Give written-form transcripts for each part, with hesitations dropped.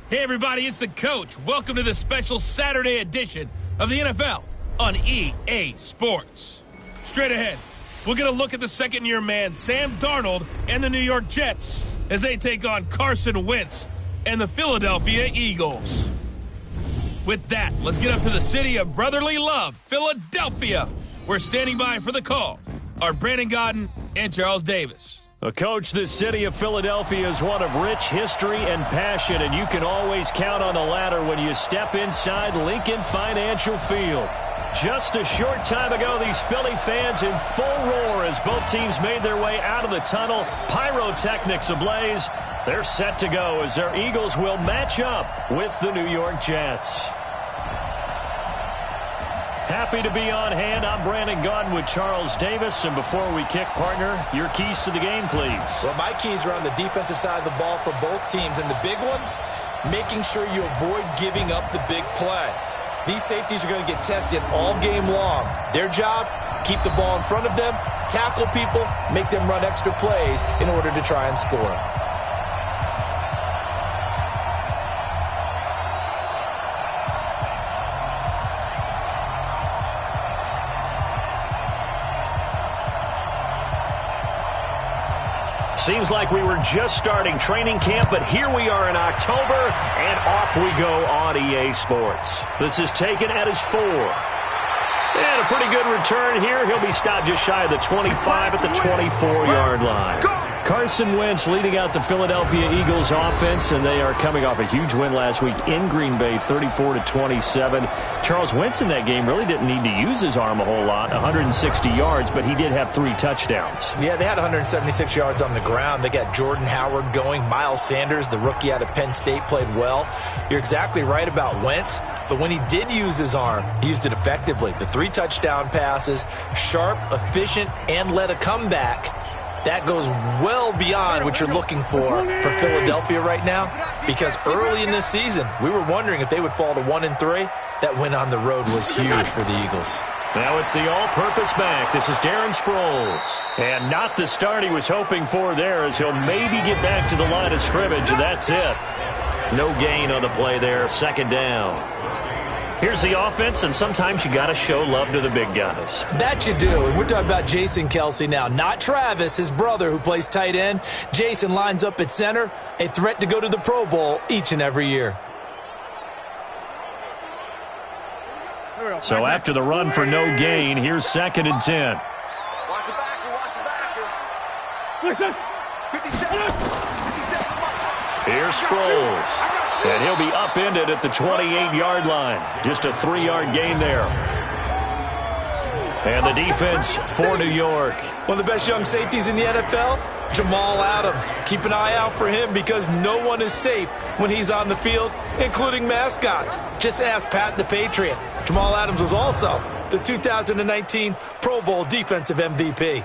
Hey everybody, it's the coach. Welcome to this special Saturday edition of the NFL on EA Sports. Straight ahead, we're going to look at the second-year man, Sam Darnold, and the New York Jets as they take on Carson Wentz and the Philadelphia Eagles. With that, let's get up to the city of brotherly love, Philadelphia. We're standing by for the call are Brandon Godden and Charles Davis. Coach, this city of Philadelphia is one of rich history and passion, and you can always count on the ladder when you step inside Lincoln Financial Field. Just a short time ago, these Philly fans in full roar as both teams made their way out of the tunnel. Pyrotechnics ablaze. They're set to go as their Eagles will match up with the New York Jets. Happy to be on hand. I'm Brandon Godden with Charles Davis. And before we kick, partner, your keys to the game, please. Well, my keys are on the defensive side of the ball for both teams. And the big one, making sure you avoid giving up the big play. These safeties are going to get tested all game long. Their job, keep the ball in front of them, tackle people, make them run extra plays in order to try and score. Seems like we were just starting training camp, but here we are in October, and off we go on EA Sports. This is taken at his 4. And a pretty good return here. He'll be stopped just shy of the 25 at the 24-yard line. Carson Wentz leading out the Philadelphia Eagles offense, and they are coming off a huge win last week in Green Bay, 34-27. Charles Wentz in that game really didn't need to use his arm a whole lot, 160 yards, but he did have 3 touchdowns. Yeah, they had 176 yards on the ground. They got Jordan Howard going. Miles Sanders, the rookie out of Penn State, played well. You're exactly right about Wentz, but when he did use his arm, he used it effectively. The 3 touchdown passes, sharp, efficient, and led a comeback. That goes well beyond what you're looking for Philadelphia right now, because early in this season, we were wondering if they would fall to 1-3. That win on the road was huge for the Eagles. Now it's the all-purpose back. This is Darren Sproles. And not the start he was hoping for there, as he'll maybe get back to the line of scrimmage, and that's it. No gain on the play there, second down. Here's the offense, and sometimes you got to show love to the big guys. That you do. And we're talking about Jason Kelce now, not Travis, his brother, who plays tight end. Jason lines up at center, a threat to go to the Pro Bowl each and every year. So after the run for no gain, here's 2nd and 10. Here's Sproles. And he'll be upended at the 28-yard line. Just a 3-yard gain there. And the defense for New York. One of the best young safeties in the NFL, Jamal Adams. Keep an eye out for him because no one is safe when he's on the field, including mascots. Just ask Pat the Patriot. Jamal Adams was also the 2019 Pro Bowl Defensive MVP.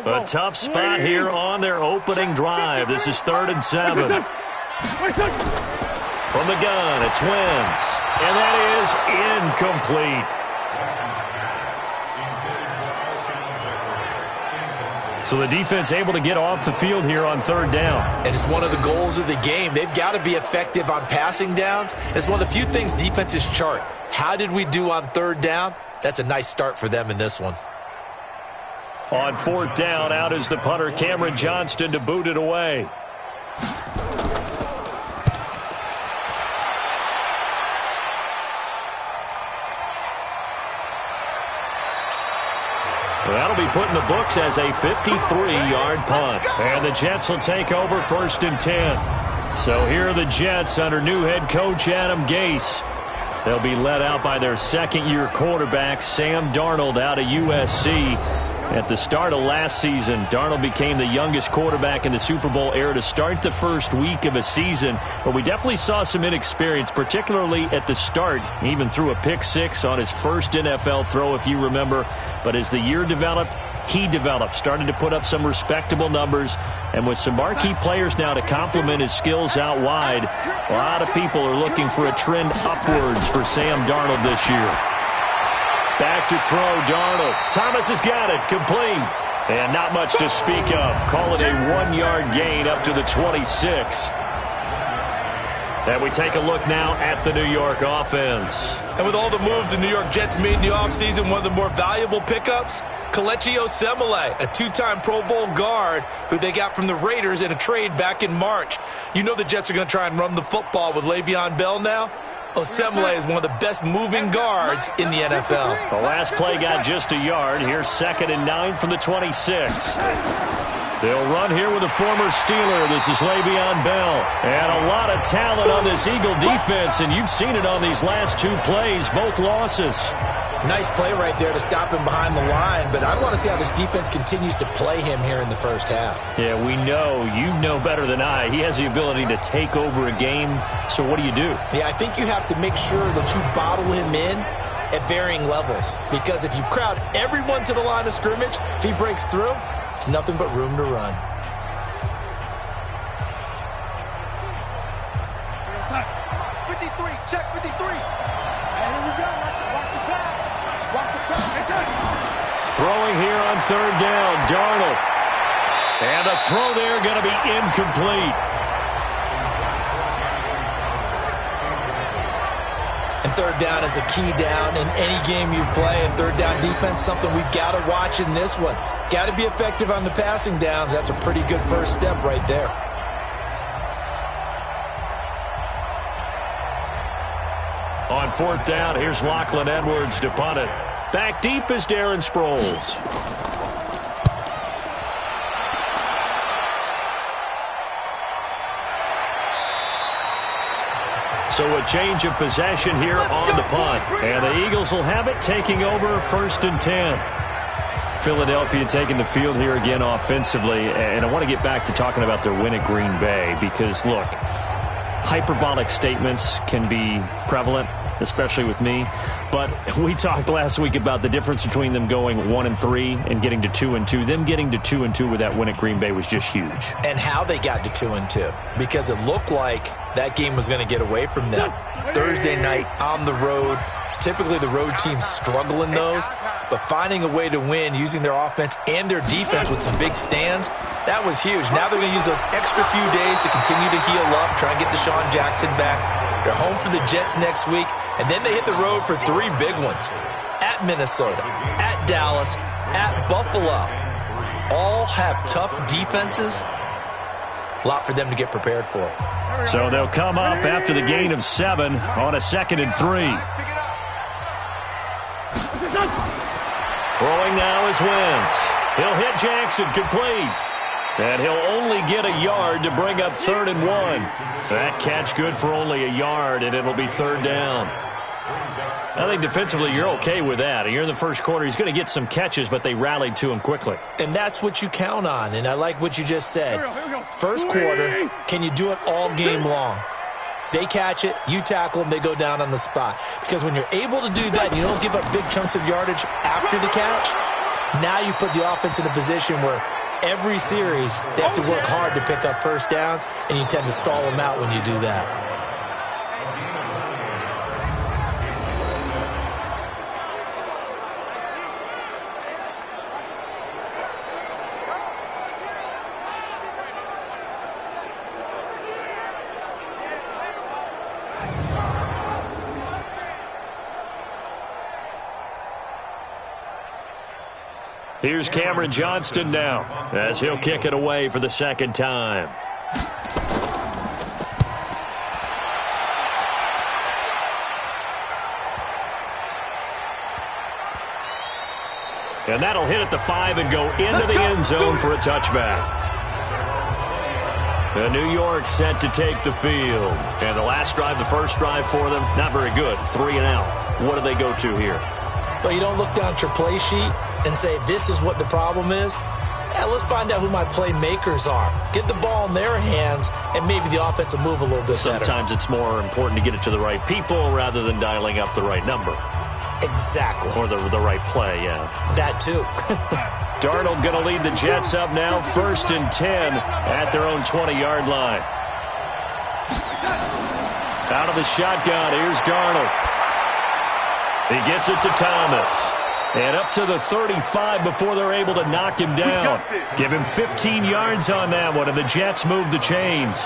A tough spot here on their opening drive. This is 3rd and 7. From the gun, it's Wentz. And that is incomplete. So the defense able to get off the field here on 3rd down. And it's one of the goals of the game. They've got to be effective on passing downs. It's one of the few things defenses chart. How did we do on 3rd down? That's a nice start for them in this one. On 4th down, out is the punter, Cameron Johnston, to boot it away. That'll be put in the books as a 53-yard punt. And the Jets will take over 1st and 10. So here are the Jets under new head coach Adam Gase. They'll be led out by their 2nd-year quarterback, Sam Darnold, out of USC. At the start of last season, Darnold became the youngest quarterback in the Super Bowl era to start the first week of a season. But we definitely saw some inexperience, particularly at the start. He even threw a pick-6 on his first NFL throw, if you remember. But as the year developed, he developed, started to put up some respectable numbers. And with some marquee players now to complement his skills out wide, a lot of people are looking for a trend upwards for Sam Darnold this year. Back to throw, Darnold. Thomas has got it, complete. And not much to speak of. Call it a 1-yard gain up to the 26. And we take a look now at the New York offense. And with all the moves the New York Jets made in the offseason, one of the more valuable pickups, Kelechi Osemele, a 2-time Pro Bowl guard who they got from the Raiders in a trade back in March. You know the Jets are going to try and run the football with Le'Veon Bell now. Osemele is one of the best moving guards in the NFL. The last play got just a yard. Here's 2nd and 9 from the 26. They'll run here with a former Steeler. This is Le'Veon Bell. And a lot of talent on this Eagle defense, and you've seen it on these last 2 plays, both losses. Nice play right there to stop him behind the line, but I want to see how this defense continues to play him here in the first half. Yeah, we know. You know better than I. He has the ability to take over a game, so what do? Yeah, I think you have to make sure that you bottle him in at varying levels, because if you crowd everyone to the line of scrimmage, if he breaks through, there's nothing but room to run. Check 53. And here we go. Watch the pass. Watch the pass. Throwing here on 3rd down, Darnold. And the throw there going to be incomplete. And 3rd down is a key down in any game you play. And 3rd down defense, something we've got to watch in this one. Got to be effective on the passing downs. That's a pretty good first step right there. On 4th down, here's Lachlan Edwards to punt it. Back deep is Darren Sproles. So a change of possession here on the punt. And the Eagles will have it, taking over 1st and 10. Philadelphia taking the field here again offensively. And I want to get back to talking about their win at Green Bay because, look, hyperbolic statements can be prevalent, especially with me. But we talked last week about the difference between them going 1-3 and getting to 2-2. Them getting to 2-2 with that win at Green Bay was just huge. And how they got to 2-2, because it looked like that game was going to get away from them. Thursday night on the road. Typically the road teams struggle in those, but finding a way to win using their offense and their defense with some big stands, that was huge. Now they're going to use those extra few days to continue to heal up, try and get Deshaun Jackson back. They're home for the Jets next week, and then they hit the road for 3 big ones. At Minnesota, at Dallas, at Buffalo. All have tough defenses. A lot for them to get prepared for. So they'll come up after the gain of 7 on a 2nd and 3. Throwing now is Wentz. He'll hit Jackson, complete. And he'll only get a yard to bring up 3rd and 1. That catch good for only a yard, and it'll be 3rd down. I think defensively you're okay with that. You're in the first quarter. He's going to get some catches, but they rallied to him quickly. And that's what you count on, and I like what you just said. First quarter, can you do it all game long? They catch it, you tackle them, they go down on the spot. Because when you're able to do that, you don't give up big chunks of yardage after the catch. Now you put the offense in a position where every series they have to work hard to pick up first downs, and you tend to stall them out when you do that. Here's Cameron Johnston now as he'll kick it away for the 2nd time. And that'll hit at the 5 and go into the end zone for a touchback. The New York set to take the field. And the last drive, the first drive for them, not very good. 3 and out. What do they go to here? Well, you don't look down at your play sheet and say, this is what the problem is. Yeah, let's find out who my playmakers are. Get the ball in their hands, and maybe the offense will move a little bit better. Sometimes it's more important to get it to the right people rather than dialing up the right number. Exactly. Or the right play, yeah. That too. Darnold going to lead the Jets up now, 1st and 10 at their own 20-yard line. Out of the shotgun, here's Darnold. He gets it to Thomas. And up to the 35 before they're able to knock him down. Give him 15 yards on that one, and the Jets move the chains.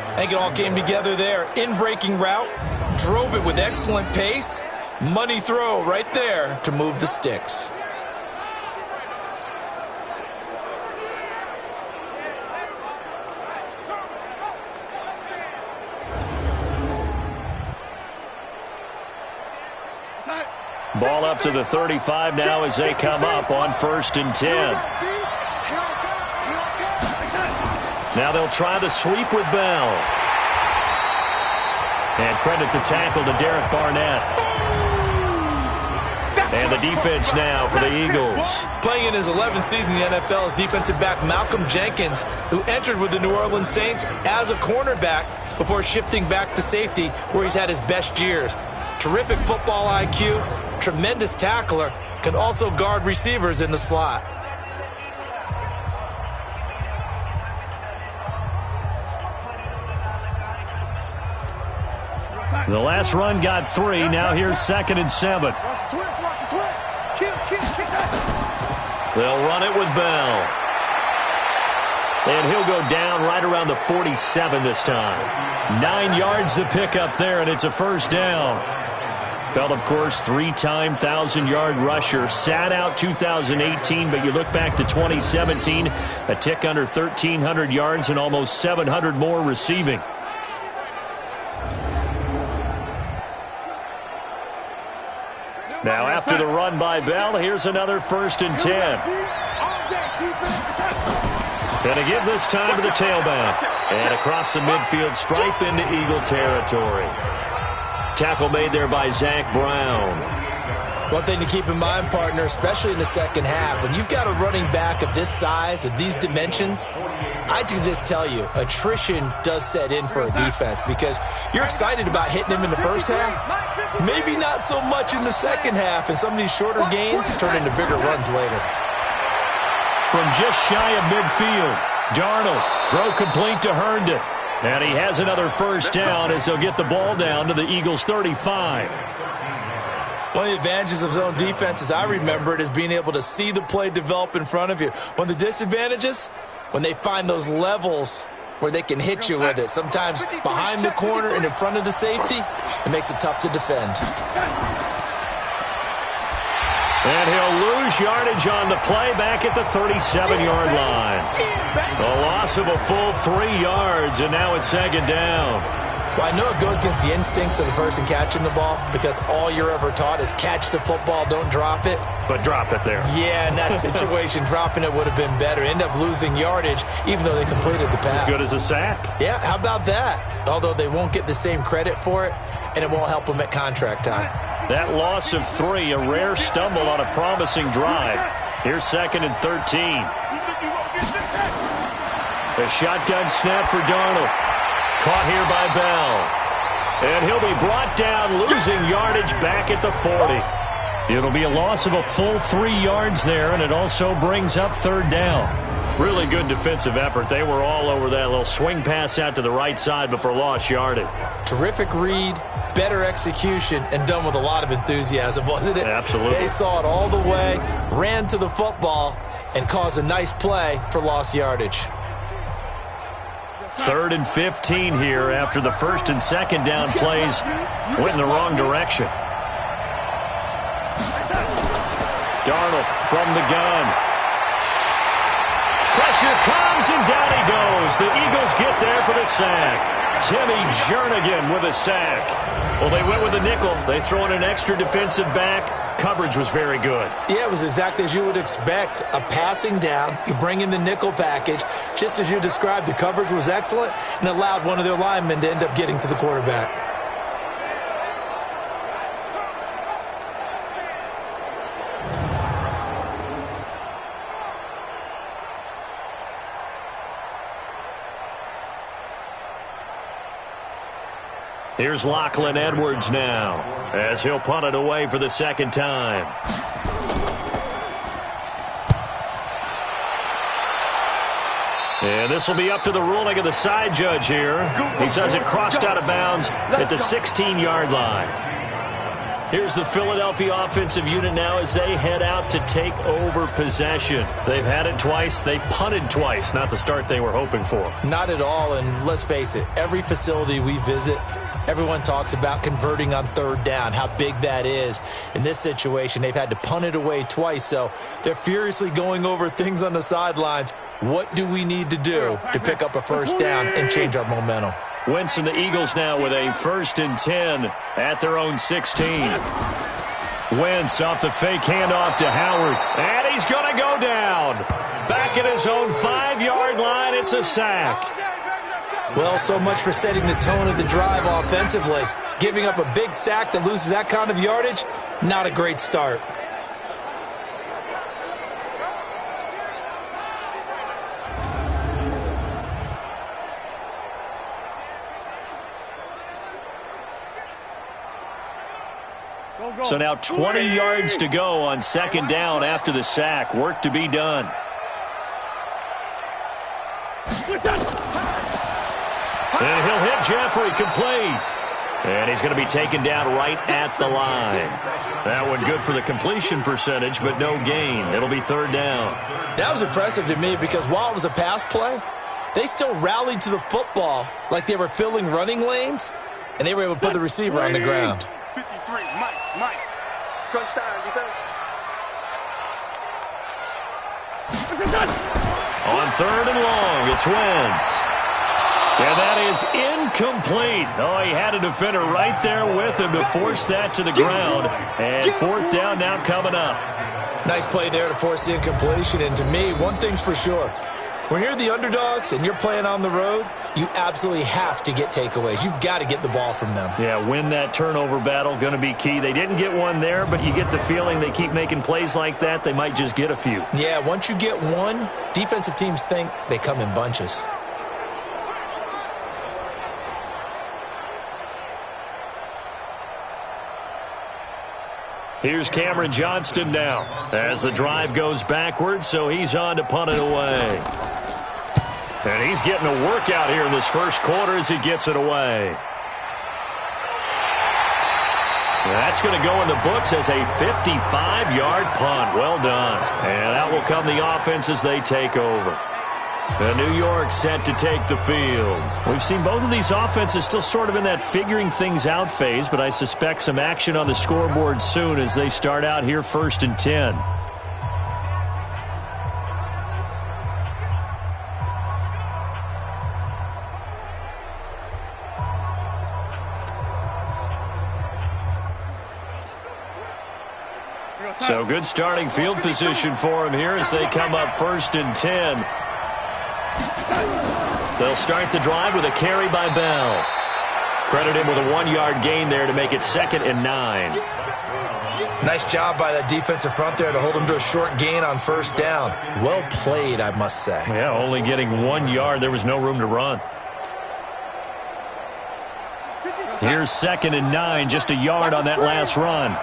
I think it all came together there. In-breaking route, drove it with excellent pace. Money throw right there to move the sticks. Ball up to the 35 now as they come up on 1st and 10. Now they'll try the sweep with Bell. And credit the tackle to Derek Barnett. And the defense now for the Eagles. Playing in his 11th season in the NFL is defensive back Malcolm Jenkins, who entered with the New Orleans Saints as a cornerback before shifting back to safety, where he's had his best years. Terrific football IQ, tremendous tackler, can also guard receivers in the slot. The last run got 3. Now here's 2nd and 7. They'll run it with Bell. And he'll go down right around the 47 this time. 9 yards to pick up there, and it's a 1st down. Bell, of course, 3-time 1,000-yard rusher. Sat out 2018, but you look back to 2017, a tick under 1,300 yards and almost 700 more receiving. Now after the run by Bell, here's another 1st and 10. Going to give this time to the tailback. And across the midfield stripe into Eagle territory. Tackle made there by Zach Brown. One thing to keep in mind, partner, especially in the second half, when you've got a running back of this size, of these dimensions, I can just tell you, attrition does set in for a defense because you're excited about hitting him in the first half, maybe not so much in the second half, and some of these shorter gains turn into bigger runs later. From just shy of midfield, Darnold, throw complete to Herndon. And he has another 1st down as he'll get the ball down to the Eagles' 35. One of the advantages of zone defense, as I remember it, is being able to see the play develop in front of you. One of the disadvantages, when they find those levels where they can hit you with it, sometimes behind the corner and in front of the safety, it makes it tough to defend. And he'll lose yardage on the play back at the 37-yard line. A loss of a full 3 yards, and now it's 2nd down. Well, I know it goes against the instincts of the person catching the ball because all you're ever taught is catch the football, don't drop it. But drop it there. Yeah, in that situation, dropping it would have been better. End up losing yardage, even though they completed the pass. As good as a sack. Yeah, how about that? Although they won't get the same credit for it, and it won't help them at contract time. That loss of 3, a rare stumble on a promising drive. Here's 2nd and 13. A shotgun snap for Darnold. Caught here by Bell. And he'll be brought down, losing yardage back at the 40. It'll be a loss of a full 3 yards there, and it also brings up 3rd down. Really good defensive effort. They were all over that little swing pass out to the right side before lost yardage. Terrific read, better execution, and done with a lot of enthusiasm, wasn't it? Absolutely. They saw it all the way, ran to the football, and caused a nice play for lost yardage. 3rd and 15 here after the 1st and 2nd down plays went in the wrong direction. Darnold from the gun. Pressure comes, and down he goes. The Eagles get there for the sack. Timmy Jernigan with a sack. Well, they went with a nickel. They throw in an extra defensive back. Coverage was very good. Yeah, it was exactly as you would expect. A passing down, you bring in the nickel package. Just as you described, the coverage was excellent and allowed one of their linemen to end up getting to the quarterback. Here's Lachlan Edwards now as he'll punt it away for the 2nd time. And this will be up to the ruling of the side judge here. He says it crossed out of bounds at the 16-yard line. Here's the Philadelphia offensive unit now as they head out to take over possession. They've had it twice. They've punted twice. Not the start they were hoping for. Not at all, and let's face it, every facility we visit, everyone talks about converting on third down, how big that is. In this situation, they've had to punt it away twice, so they're furiously going over things on the sidelines. What do we need to do to pick up a first down and change our momentum? Wentz and the Eagles now with a 1st and 10 at their own 16. Wentz off the fake handoff to Howard, and he's going to go down. Back at his own 5-yard line, it's a sack. Well, so much for setting the tone of the drive offensively. Giving up a big sack that loses that kind of yardage, not a great start. So now 20 yards to go on 2nd down after the sack. Work to be done. And he'll hit Jeffrey, complete. And he's going to be taken down right at the line. That one good for the completion percentage, but no gain. It'll be 3rd down. That was impressive to me because while it was a pass play, they still rallied to the football like they were filling running lanes, and they were able to put the receiver on the ground. 53, Mike. Crunch time, defense. On 3rd and long, it's Wentz. And that is incomplete. Oh, he had a defender right there with him to force that to the ground. And 4th down now coming up. Nice play there to force the incompletion. And to me, one thing's for sure. When you're the underdogs and you're playing on the road, you absolutely have to get takeaways. You've got to get the ball from them. Yeah, win that turnover battle, going to be key. They didn't get one there, but you get the feeling they keep making plays like that, they might just get a few. Yeah, once you get one, defensive teams think they come in bunches. Here's Cameron Johnston now as the drive goes backwards, so he's on to punt it away. And he's getting a workout here in this first quarter as he gets it away. That's going to go in the books as a 55-yard punt. Well done. And out will come the offense as they take over. And New York set to take the field. We've seen both of these offenses still sort of in that figuring things out phase, but I suspect some action on the scoreboard soon as they start out here 1st and 10. So good starting field position for him here as they come up 1st and 10. They'll start the drive with a carry by Bell. Credit him with a 1-yard gain there to make it 2nd and 9. Nice job by that defensive front there to hold him to a short gain on 1st down. Well played, I must say. Yeah, only getting 1 yard. There was no room to run. Here's 2nd and 9, just a yard on that last run.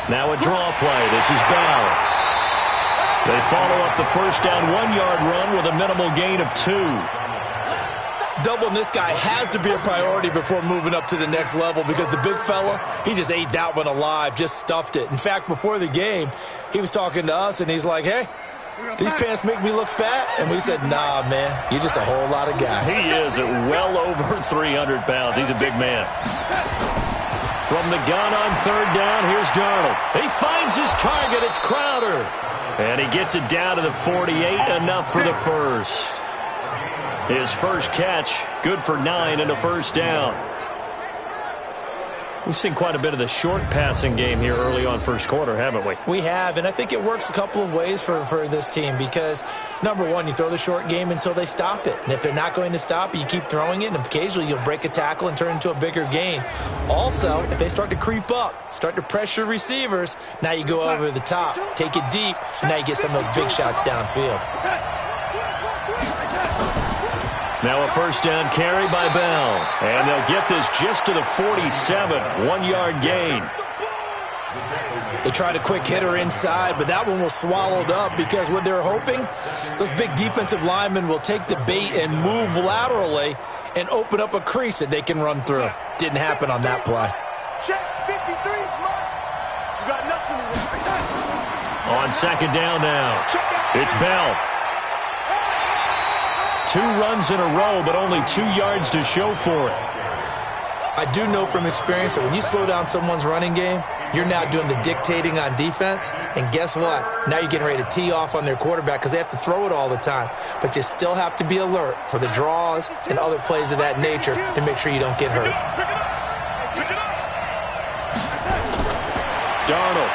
Now a draw play. This is Bell. They follow up the 1st down 1-yard run with a minimal gain of 2. Doubling this guy has to be a priority before moving up to the next level because the big fella, he just ate that one alive, just stuffed it. In fact, before the game, he was talking to us, and he's like, hey, these pants make me look fat? And we said, nah, man, you're just a whole lot of guy. He is at well over 300 pounds. He's a big man. From the gun on 3rd down, here's Darnold. He finds his target. It's Crowder. And he gets it down to the 48, enough for the first. His first catch, good for 9 and a 1st down. We've seen quite a bit of the short passing game here early on 1st quarter, haven't we? We have, and I think it works a couple of ways for this team because, number one, you throw the short game until they stop it. And if they're not going to stop it, you keep throwing it, and occasionally you'll break a tackle and turn it into a bigger gain. Also, if they start to creep up, start to pressure receivers, now you go over the top, take it deep, and now you get some of those big shots downfield. Now a 1st down carry by Bell. And they'll get this just to the 47, 1-yard gain. They tried a quick hitter inside, but that one was swallowed up because what they're hoping, those big defensive linemen will take the bait and move laterally and open up a crease that they can run through. Didn't happen on that play. Check 53 is mine. You got nothing to do. On second down now, it's Bell. 2 runs in a row, but only 2 yards to show for it. I do know from experience that when you slow down someone's running game, you're now doing the dictating on defense. And guess what? Now you're getting ready to tee off on their quarterback because they have to throw it all the time. But you still have to be alert for the draws and other plays of that nature to make sure you don't get hurt. Darnold.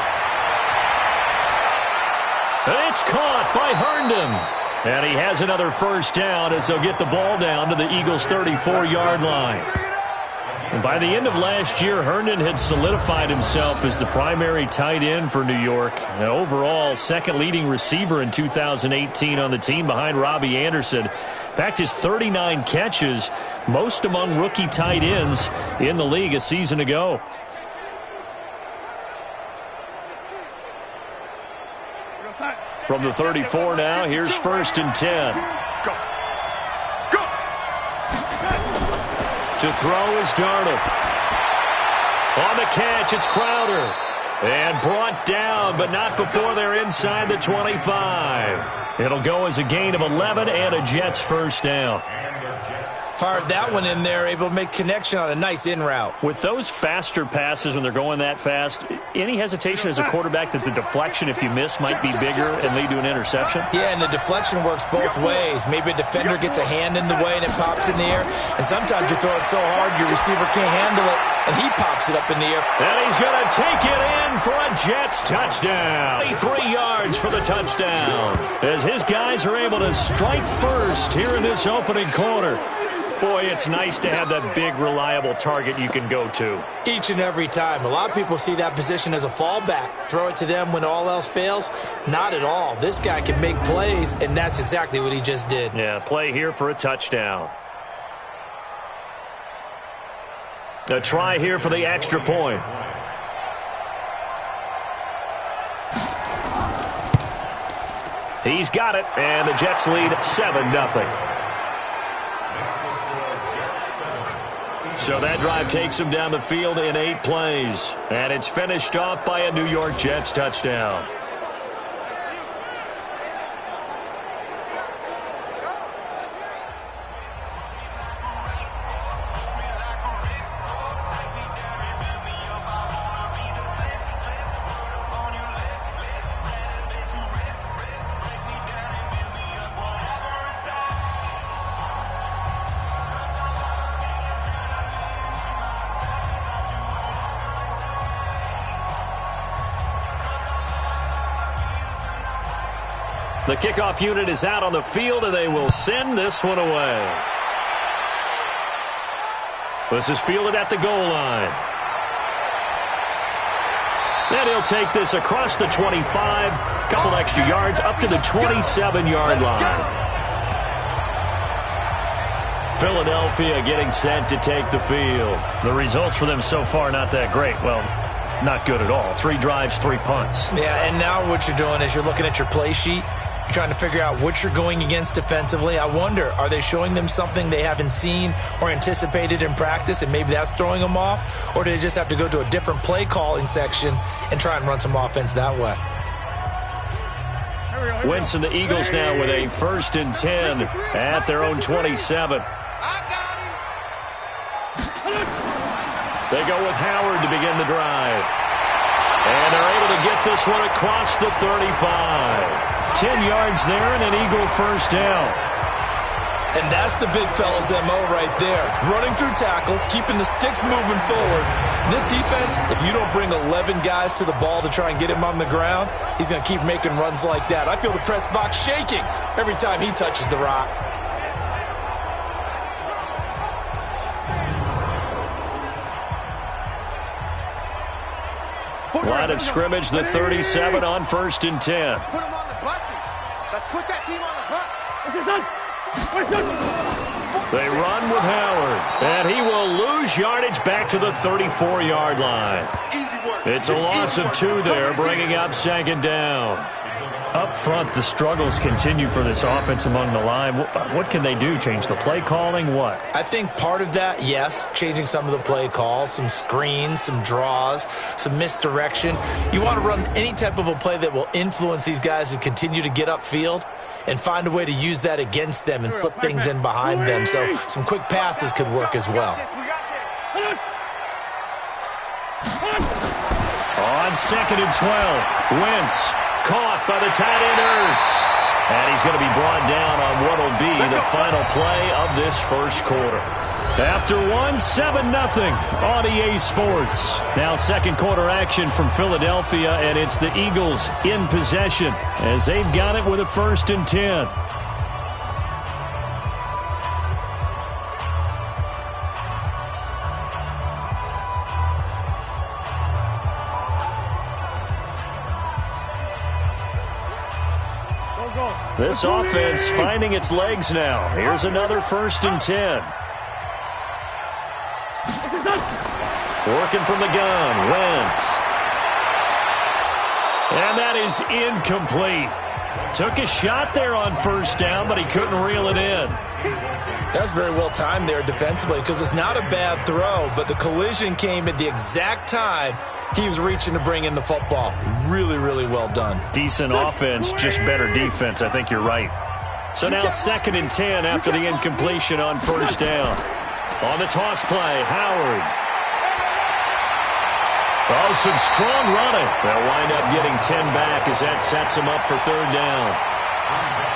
It's caught by Herndon. And he has another first down as they'll get the ball down to the Eagles' 34-yard line. And by the end of last year, Herndon had solidified himself as the primary tight end for New York. And overall, second leading receiver in 2018 on the team behind Robbie Anderson. In fact, his 39 catches, most among rookie tight ends in the league a season ago. From the 34 now, here's 1st and 10. Go. Go. To throw is Darnold. On the catch, it's Crowder. And brought down, but not before they're inside the 25. It'll go as a gain of 11 and a Jets first down. Fired that one in there, able to make connection on a nice in route. With those faster passes when they're going that fast, any hesitation as a quarterback that the deflection, if you miss, might be bigger and lead to an interception? Yeah, and the deflection works both ways. Maybe a defender gets a hand in the way and it pops in the air. And sometimes you throw it so hard your receiver can't handle it, and he pops it up in the air. And he's going to take it in for a Jets touchdown. 3 yards for the touchdown. As his guys are able to strike first here in this opening quarter. Boy, it's nice to have that big, reliable target you can go to. Each and every time. A lot of people see that position as a fallback. Throw it to them when all else fails. Not at all. This guy can make plays, and that's exactly what he just did. Yeah, play here for a touchdown. A try here for the extra point. He's got it, and the Jets lead 7-0. So that drive takes him down the field in 8 plays. And it's finished off by a New York Jets touchdown. The kickoff unit is out on the field, and they will send this one away. This is fielded at the goal line. And he'll take this across the 25, couple extra yards, up to the 27-yard line. Philadelphia getting set to take the field. The results for them so far not that great. Well, not good at all. 3 drives, 3 punts. Yeah, and now what you're doing is you're looking at your play sheet. You're trying to figure out what you're going against defensively. I wonder, are they showing them something they haven't seen or anticipated in practice, and maybe that's throwing them off? Or do they just have to go to a different play calling section and try and run some offense that way? Wentz and the Eagles now with a 1st and 10 at their own 27. They go with Howard to begin the drive. And they're able to get this one across the 35. 10 yards there and an Eagle first down. And that's the big fella's MO right there. Running through tackles, keeping the sticks moving forward. This defense, if you don't bring 11 guys to the ball to try and get him on the ground, he's going to keep making runs like that. I feel the press box shaking every time he touches the rock. Line of scrimmage, the 37 on 1st and 10. Let's put him on the buses. Let's put that team on the bus. They run with Howard, and he will lose yardage back to the 34-yard line. Easy work. It's a loss of 2 there, bringing up 2nd down. Up front, the struggles continue for this offense among the line. What can they do? Change the play calling? What? I think part of that, yes, changing some of the play calls, some screens, some draws, some misdirection. You want to run any type of a play that will influence these guys to continue to get upfield and find a way to use that against them and slip things in behind them. So some quick passes could work as well. On 2nd and 12, Wentz caught by the tight end Ertz. And he's going to be brought down on what will be the final play of this first quarter. After 1, 7-0 on EA Sports. Now 2nd quarter action from Philadelphia, and it's the Eagles in possession as they've got it with a 1st and 10. This offense finding its legs now. Here's another 1st and 10. Working from the gun, Wentz. And that is incomplete. Took a shot there on 1st down, but he couldn't reel it in. That's very well timed there defensively because it's not a bad throw, but the collision came at the exact time he was reaching to bring in the football. Really, really well done. Decent offense, just better defense. I think you're right. So now 2nd and 10 after the incompletion on 1st down. On the toss play, Howard. Oh, some strong running. They'll wind up getting 10 back as that sets them up for 3rd down.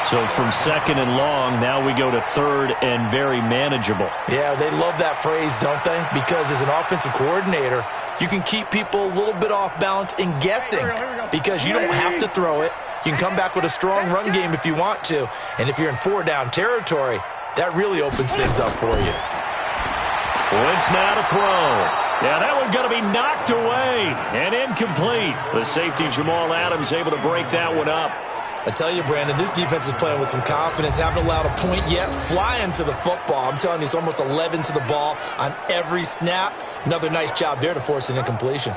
So from 2nd and long, now we go to 3rd and very manageable. Yeah, they love that phrase, don't they? Because as an offensive coordinator, you can keep people a little bit off balance and guessing because you don't have to throw it. You can come back with a strong run game if you want to. And if you're in 4-down territory, that really opens things up for you. Wentz now to throw. Yeah, that one's going to be knocked away and incomplete. The safety, Jamal Adams, able to break that one up. I tell you, Brandon, this defense is playing with some confidence. Haven't allowed a point yet. Flying to the football. I'm telling you, it's almost 11 to the ball on every snap. Another nice job there to force an incompletion.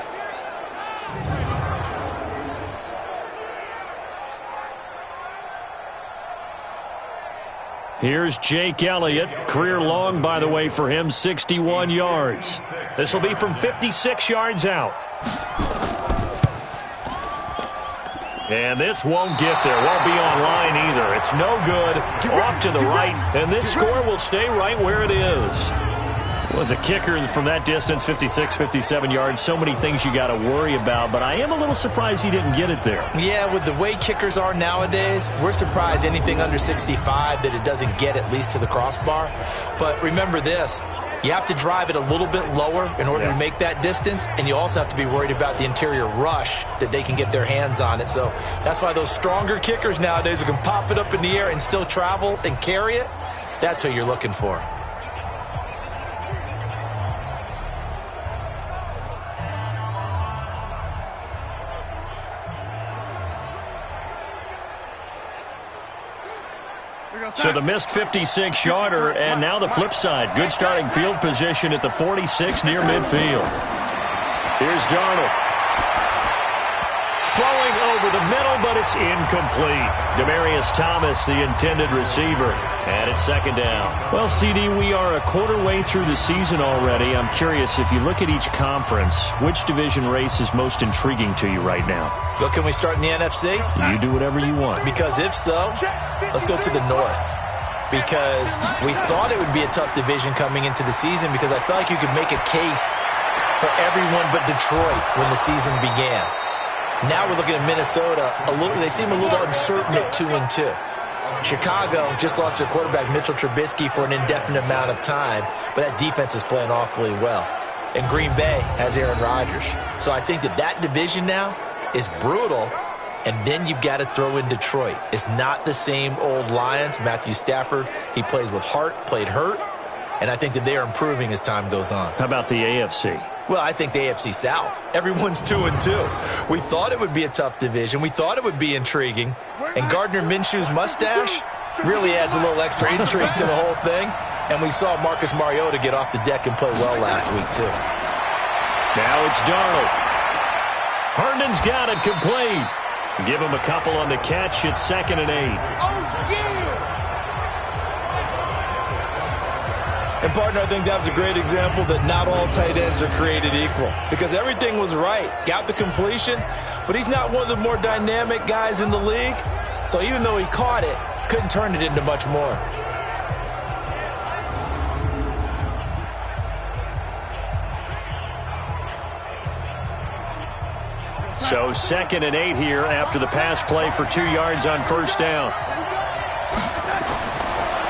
Here's Jake Elliott. Career long, by the way, for him, 61 yards. This will be from 56 yards out. And this won't get there. Won't be online either. It's no good. Off to the right. And this score will stay right where it is. Was a kicker from that distance, 56, 57 yards. So many things you got to worry about, but I am a little surprised he didn't get it there. Yeah, with the way kickers are nowadays, we're surprised anything under 65 that it doesn't get at least to the crossbar. But remember this, you have to drive it a little bit lower in order to make that distance, and you also have to be worried about the interior rush that they can get their hands on it. So that's why those stronger kickers nowadays who can pop it up in the air and still travel and carry it, that's who you're looking for. So the missed 56-yarder, and now the flip side. Good starting field position at the 46 near midfield. Here's Darnold. Throwing over the middle, but it's incomplete. Demaryius Thomas, the intended receiver, and it's 2nd down. Well, CD, we are a quarter way through the season already. I'm curious, if you look at each conference, which division race is most intriguing to you right now? Well, can we start in the NFC? You do whatever you want. Because if so, let's go to the North. Because we thought it would be a tough division coming into the season because I felt like you could make a case for everyone but Detroit when the season began. Now we're looking at Minnesota. They seem a little uncertain at 2-2. Chicago just lost their quarterback, Mitchell Trubisky, for an indefinite amount of time, but that defense is playing awfully well. And Green Bay has Aaron Rodgers. So I think that division now is brutal, and then you've got to throw in Detroit. It's not the same old Lions. Matthew Stafford, he plays with heart, played hurt, and I think that they are improving as time goes on. How about the AFC? Well, I think the AFC South. Everyone's 2-2. We thought it would be a tough division. We thought it would be intriguing. And Gardner Minshew's mustache really adds a little extra intrigue to the whole thing. And we saw Marcus Mariota get off the deck and play well last week, too. Now it's Darnold. Thickens got it complete. Give him a couple on the catch. It's 2nd and 8. Oh, yeah! And, partner, I think that was a great example that not all tight ends are created equal. Because everything was right. Got the completion, but he's not one of the more dynamic guys in the league. So even though he caught it, couldn't turn it into much more. So 2nd and 8 here after the pass play for 2 yards on 1st down.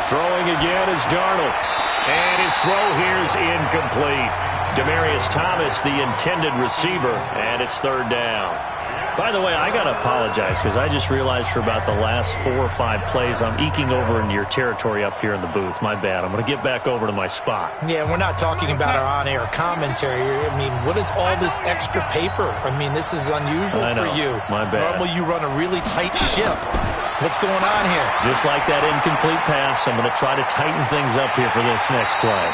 Throwing again is Darnold. And his throw here is incomplete. Demaryius Thomas, the intended receiver, and it's 3rd down. By the way, I got to apologize because I just realized for about the last 4 or 5 plays I'm eking over into your territory up here in the booth. My bad. I'm going to get back over to my spot. Yeah, we're not talking about our on-air commentary. I mean, what is all this extra paper? I mean, this is unusual for you. My bad. Normally you run a really tight ship. What's going on here? Just like that incomplete pass, I'm going to try to tighten things up here for this next play.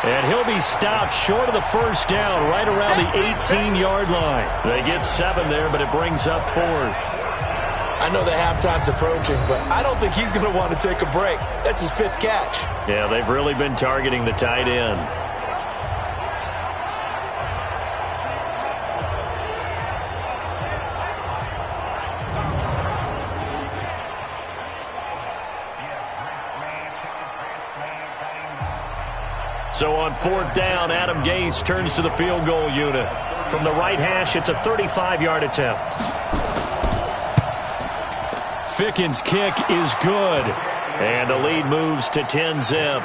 And he'll be stopped short of the 1st down, right around the 18-yard line. They get 7 there, but it brings up 4th. I know that halftime's approaching, but I don't think he's going to want to take a break. That's his 5th catch. Yeah, they've really been targeting the tight end. So on 4th down, Adam Gase turns to the field goal unit. From the right hash, it's a 35-yard attempt. Thickens' kick is good. And the lead moves to 10-zip.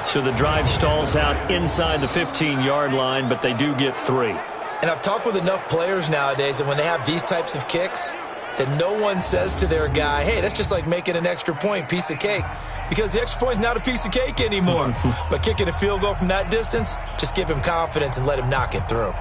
So the drive stalls out inside the 15-yard line, but they do get 3. And I've talked with enough players nowadays that when they have these types of kicks, that no one says to their guy, hey, that's just like making an extra point, piece of cake. Because the extra point is not a piece of cake anymore. But kicking a field goal from that distance, just give him confidence and let him knock it through.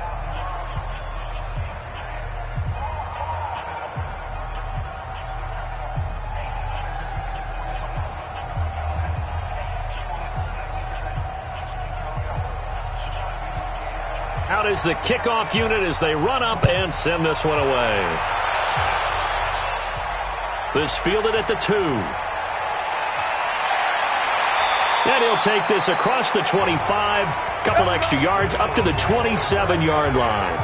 Out is the kickoff unit as they run up and send this one away. This fielded at the 2. And he'll take this across the 25, couple extra yards up to the 27-yard line.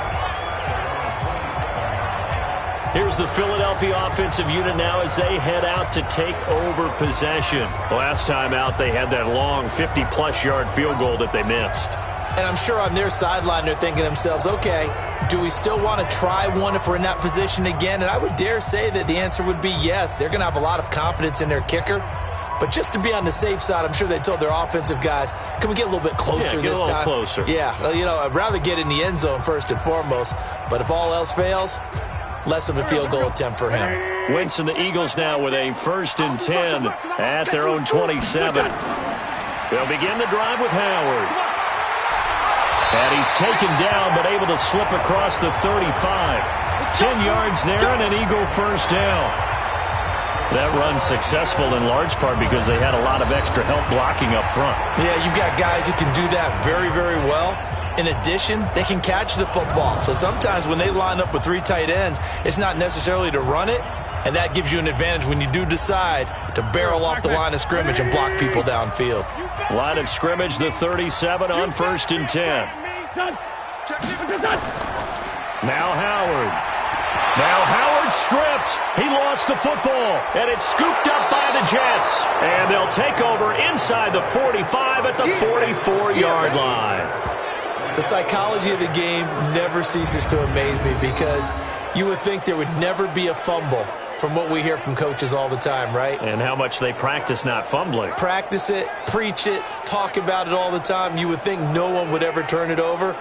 Here's the Philadelphia offensive unit now as they head out to take over possession. Last time out, they had that long 50-plus yard field goal that they missed. And I'm sure on their sideline they're thinking to themselves, okay, do we still want to try one if we're in that position again? And I would dare say that the answer would be yes. They're going to have a lot of confidence in their kicker. But just to be on the safe side, I'm sure they told their offensive guys, can we get a little bit closer this time? Yeah, get a little closer. Yeah, you know, I'd rather get in the end zone first and foremost. But if all else fails, less of a field goal attempt for him. Wentz and the Eagles now with a 1st and 10 at their own 27. They'll begin the drive with Howard. And he's taken down but able to slip across the 35. 10 yards there and an Eagle 1st down. That run's successful in large part because they had a lot of extra help blocking up front. Yeah, you've got guys who can do that very, very well. In addition, they can catch the football. So sometimes when they line up with 3 tight ends, it's not necessarily to run it, and that gives you an advantage when you do decide to barrel off the line of scrimmage and block people downfield. Line of scrimmage, the 37 on 1st and 10. Now Howard. Now Howard stripped. He lost the football, and it's scooped up by the Jets. And they'll take over inside the 45 at the 44-yard line. The psychology of the game never ceases to amaze me because you would think there would never be a fumble from what we hear from coaches all the time, right? And how much they practice not fumbling. Practice it, preach it, talk about it all the time. You would think no one would ever turn it over.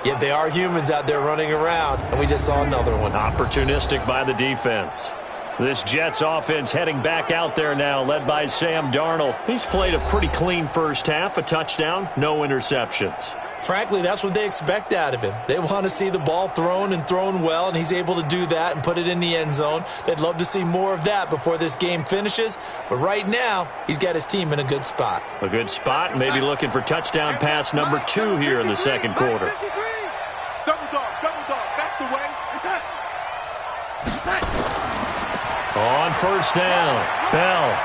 Yet they are humans out there running around, and we just saw another one. Opportunistic by the defense. This Jets offense heading back out there now, led by Sam Darnold. He's played a pretty clean first half, a touchdown, no interceptions. Frankly, that's what they expect out of him. They want to see the ball thrown and thrown well, and he's able to do that and put it in the end zone. They'd love to see more of that before this game finishes. But right now, he's got his team in a good spot. A good spot, maybe looking for touchdown pass number 2 here in the second quarter. Double dog, that's the way. On first down, Bell.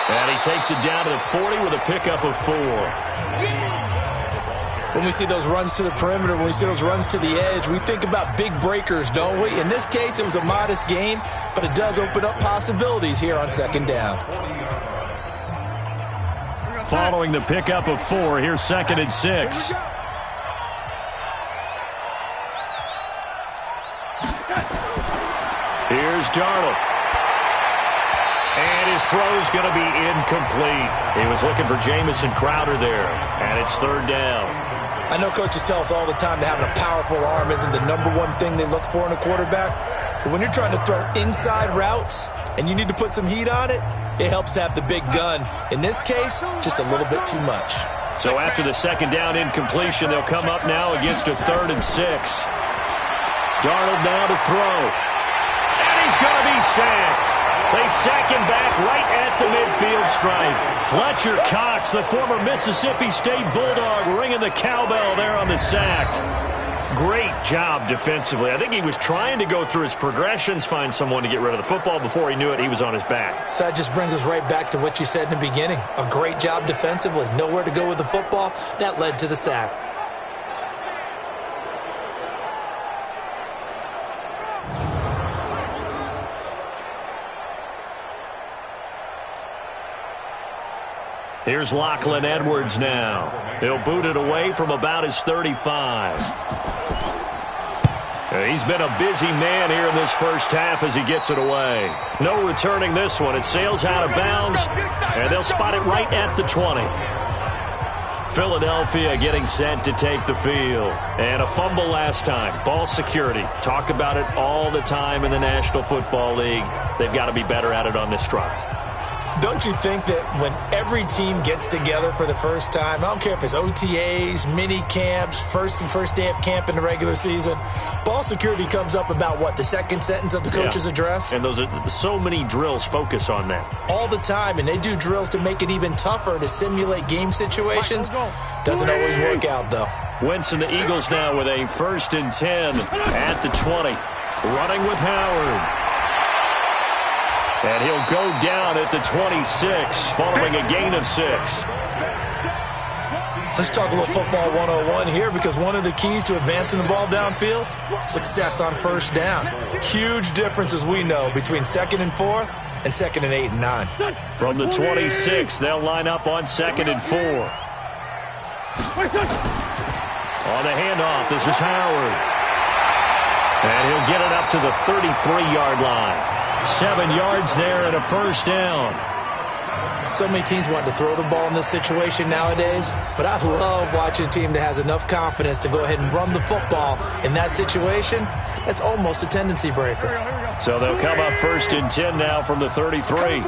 And he takes it down to the 40 with a pickup of 4. When we see those runs to the perimeter, when we see those runs to the edge, we think about big breakers, don't we? In this case, it was a modest gain, but it does open up possibilities here on second down. Following the pickup of 4, here's 2nd and 6. Here's Darnold. And his throw's going to be incomplete. He was looking for Jamison Crowder there, and it's 3rd down. I know coaches tell us all the time that having a powerful arm isn't the #1 thing they look for in a quarterback. But when you're trying to throw inside routes and you need to put some heat on it, it helps to have the big gun. In this case, just a little bit too much. So after the 2nd down incompletion, they'll come up now against a 3rd and 6. Darnold now to throw. And he's going to be sacked. They sack him back right at the midfield stripe. Fletcher Cox, the former Mississippi State Bulldog, ringing the cowbell there on the sack. Great job defensively. I think he was trying to go through his progressions, find someone to get rid of the football. Before he knew it, he was on his back. So that just brings us right back to what you said in the beginning. A great job defensively. Nowhere to go with the football. That led to the sack. Here's Lachlan Edwards now. He'll boot it away from about his 35. He's been a busy man here in this first half as he gets it away. No returning this one. It sails out of bounds, and they'll spot it right at the 20. Philadelphia getting set to take the field. And a fumble last time. Ball security. Talk about it all the time in the National Football League. They've got to be better at it on this drive. Don't you think that when every team gets together for the first time, I don't care if it's OTAs, mini camps, first day of camp in the regular season, ball security comes up about what, the second sentence of the coach's address? And those are so many drills focus on that. All the time, and they do drills to make it even tougher to simulate game situations. Doesn't always work out, though. Wentz and the Eagles now with a 1st and 10 at the 20. Running with Howard. And he'll go down at the 26 following a gain of 6. Let's talk a little football 101 here, because one of the keys to advancing the ball downfield, success on first down. Huge difference, as we know, between 2nd and 4 and 2nd and 8 and 9. From the 26, they'll line up on 2nd and 4. On the handoff, this is Howard. And he'll get it up to the 33-yard line. 7 yards there and a 1st down. So many teams want to throw the ball in this situation nowadays, but I love watching a team that has enough confidence to go ahead and run the football in that situation. That's almost a tendency breaker. So they'll come up 1st and 10 now from the 33.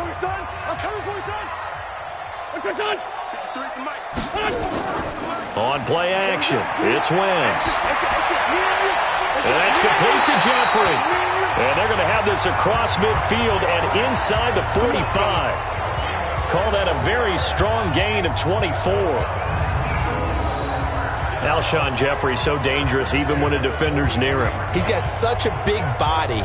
On play action, it's Wentz. And that's complete to Jeffrey. And they're going to have this across midfield and inside the 45. Call that a very strong gain of 24. Alshon Jeffrey so dangerous even when a defender's near him. He's got such a big body,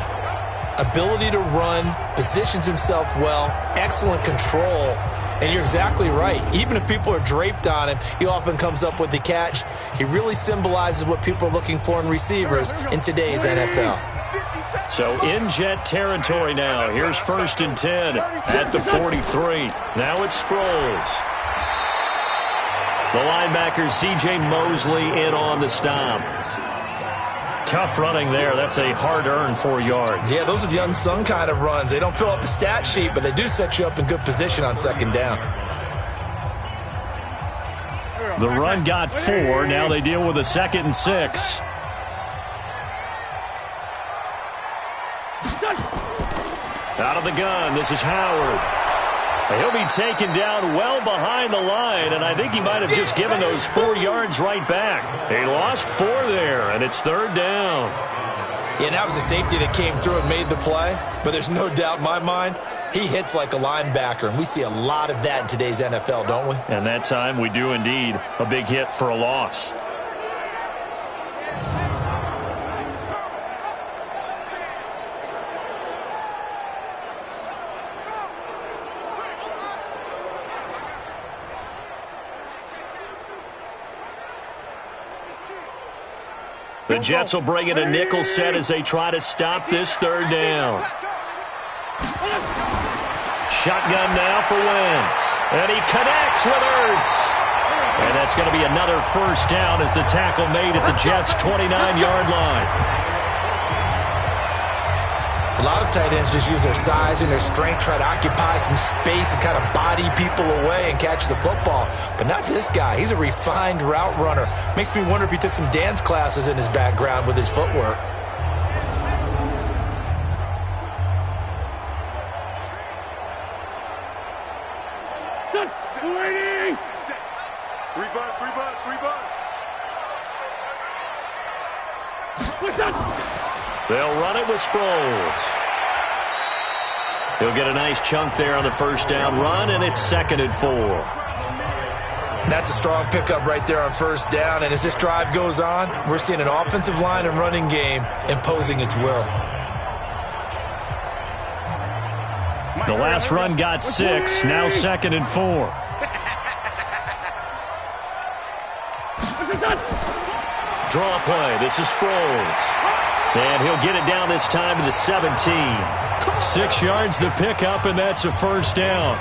ability to run, positions himself well, excellent control. And you're exactly right. Even if people are draped on him, he often comes up with the catch. He really symbolizes what people are looking for in receivers in today's NFL. So in jet territory now. Here's 1st and 10 at the 43. Now it's Sproles. The linebacker C.J. Mosley in on the stop. Tough running there. That's a hard-earned 4 yards. Yeah, those are the unsung kind of runs. They don't fill up the stat sheet, but they do set you up in good position on 2nd down. The run got 4. Now they deal with a 2nd and 6. Out of the gun, this is Howard. He'll be taken down well behind the line, and I think he might have just given those 4 yards right back. He lost 4 there, and it's 3rd down. Yeah, that was a safety that came through and made the play, but there's no doubt in my mind, he hits like a linebacker, and we see a lot of that in today's NFL, don't we? And that time we do indeed. A big hit for a loss. The Jets will bring in a nickel set as they try to stop this third down. Shotgun now for Wentz. And he connects with Ertz. And that's going to be another first down as the tackle made at the Jets' 29-yard line. A lot of tight ends just use their size and their strength, try to occupy some space and kind of body people away and catch the football. But not this guy. He's a refined route runner. Makes me wonder if he took some dance classes in his background with his footwork. They'll run it with Sproles. He'll get a nice chunk there on the first down run, and it's 2nd and 4. That's a strong pickup right there on first down, and as this drive goes on, we're seeing an offensive line and running game imposing its will. The last run got 6, now 2nd and 4. Draw play, this is Sproles. And he'll get it down this time to the 17. 6 yards the pickup, and that's a first down.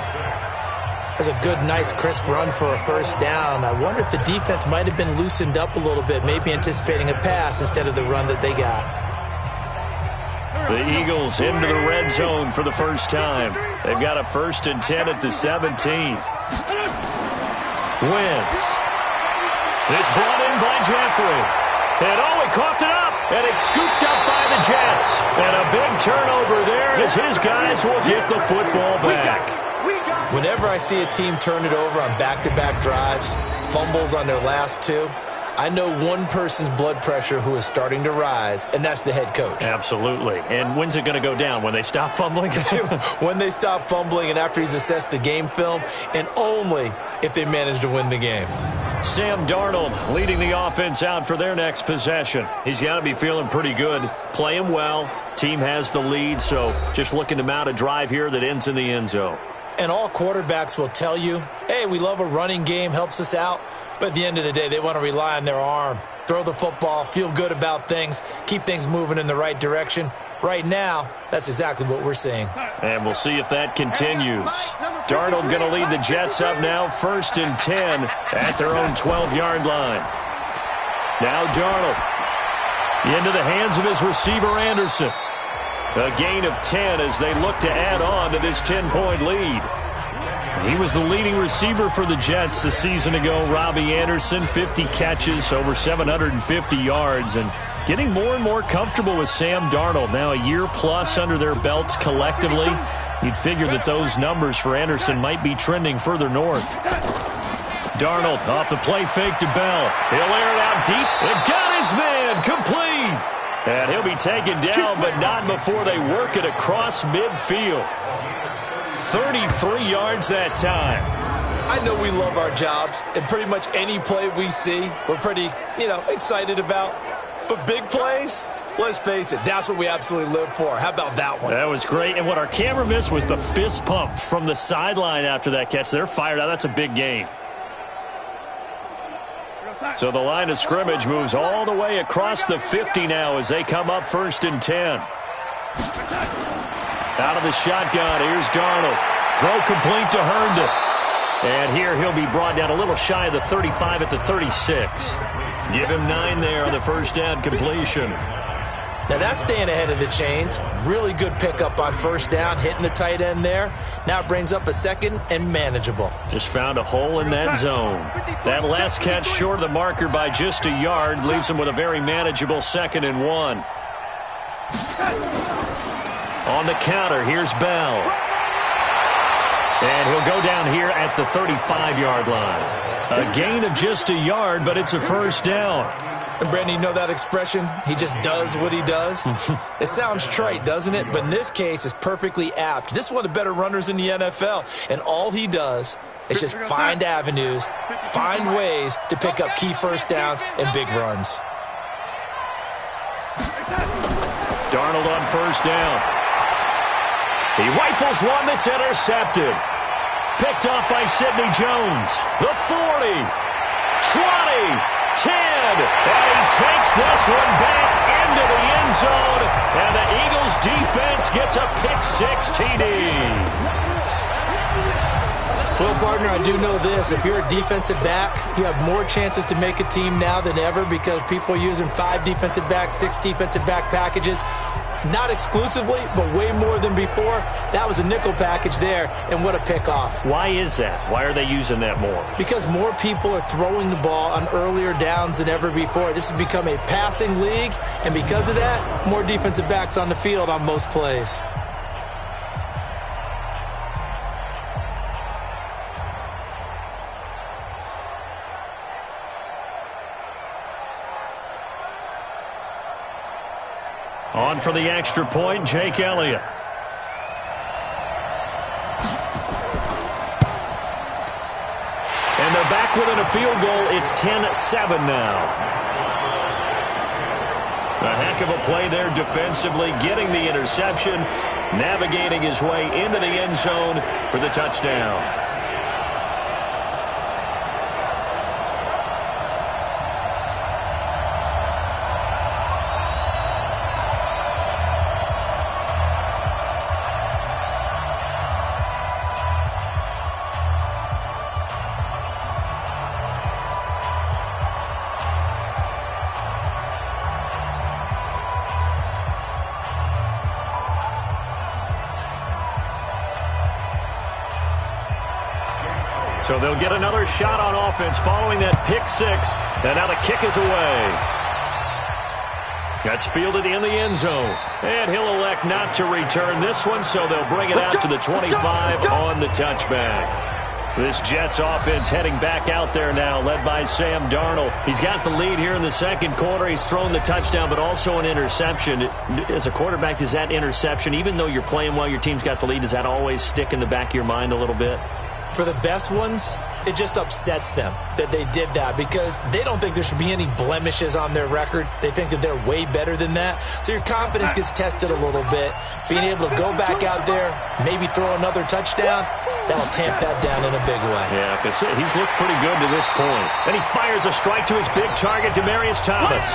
That's a good, nice, crisp run for a first down. I wonder if the defense might have been loosened up a little bit, maybe anticipating a pass instead of the run that they got. The Eagles into the red zone for the first time. They've got a 1st and 10 at the 17. Wentz. It's brought in by Jeffrey. And he coughed it up, and it's scooped up by the Jets. And a big turnover there as his guys will get the football back. Whenever I see a team turn it over on back-to-back drives, fumbles on their last 2, I know one person's blood pressure who is starting to rise, and that's the head coach. Absolutely. And when's it going to go down? When they stop fumbling? When they stop fumbling and after he's assessed the game film, and only if they manage to win the game. Sam Darnold leading the offense out for their next possession. He's got to be feeling pretty good, playing well. Team has the lead, so just looking to mount a drive here that ends in the end zone. And all quarterbacks will tell you, hey, we love a running game, helps us out. But at the end of the day, they want to rely on their arm. Throw the football, feel good about things, keep things moving in the right direction. Right now, that's exactly what we're seeing. And we'll see if that continues. Darnold going to lead the Jets up now, 1st and 10 at their own 12-yard line. Now Darnold into the hands of his receiver, Anderson. A gain of 10 as they look to add on to this 10-point lead. He was the leading receiver for the Jets a season ago. Robbie Anderson, 50 catches, over 750 yards, and getting more and more comfortable with Sam Darnold. Now a year plus under their belts collectively. You'd figure that those numbers for Anderson might be trending further north. Darnold off the play fake to Bell. He'll air it out deep. And got his man complete. And he'll be taken down, but not before they work it across midfield. 33 yards that time. I know we love our jobs, and pretty much any play we see, we're pretty, excited about. But big plays, let's face it, that's what we absolutely live for. How about that one? That was great, and what our camera missed was the fist pump from the sideline after that catch. They're fired out. That's a big game. So the line of scrimmage moves all the way across the 50 now as they come up 1st and 10. Out of the shotgun, here's Darnold. Throw complete to Herndon. And here he'll be brought down a little shy of the 35 at the 36. Give him 9 there on the first down completion. Now that's staying ahead of the chains. Really good pickup on first down, hitting the tight end there. Now it brings up a 2nd and manageable. Just found a hole in that zone. That last catch short of the marker by just a yard leaves him with a very manageable 2nd and 1. On the counter, here's Bell. And he'll go down here at the 35-yard line. A gain of just a yard, but it's a first down. And Brandon, you know that expression? He just does what he does? It sounds trite, doesn't it? But in this case, it's perfectly apt. This is one of the better runners in the NFL. And all he does is just find avenues, find ways to pick up key first downs and big runs. Darnold on first down. He rifles one that's intercepted. Picked off by Sidney Jones. The 40, 20, 10. And he takes this one back into the end zone. And the Eagles defense gets a pick-6 TD. Well, partner, I do know this. If you're a defensive back, you have more chances to make a team now than ever because people are using 5 defensive backs, 6 defensive back packages. Not exclusively, but way more than before. That was a nickel package there, and what a pickoff. Why is that? Why are they using that more? Because more people are throwing the ball on earlier downs than ever before. This has become a passing league, and because of that, more defensive backs on the field on most plays. On for the extra point, Jake Elliott. And they're back within a field goal. It's 10-7 now. A heck of a play there defensively, getting the interception, navigating his way into the end zone for the touchdown. So they'll get another shot on offense following that pick-6. And now the kick is away. That's fielded in the end zone. And he'll elect not to return this one, so they'll bring it out to the 25 on the touchback. This Jets offense heading back out there now, led by Sam Darnold. He's got the lead here in the second quarter. He's thrown the touchdown, but also an interception. As a quarterback, does that interception, even though you're playing well, your team's got the lead, does that always stick in the back of your mind a little bit? For the best ones, it just upsets them that they did that because they don't think there should be any blemishes on their record. They think that they're way better than that. So your confidence gets tested a little bit. Being able to go back out there, maybe throw another touchdown, that'll tamp that down in a big way. Yeah, because he's looked pretty good to this point. And he fires a strike to his big target, Demaryius Thomas.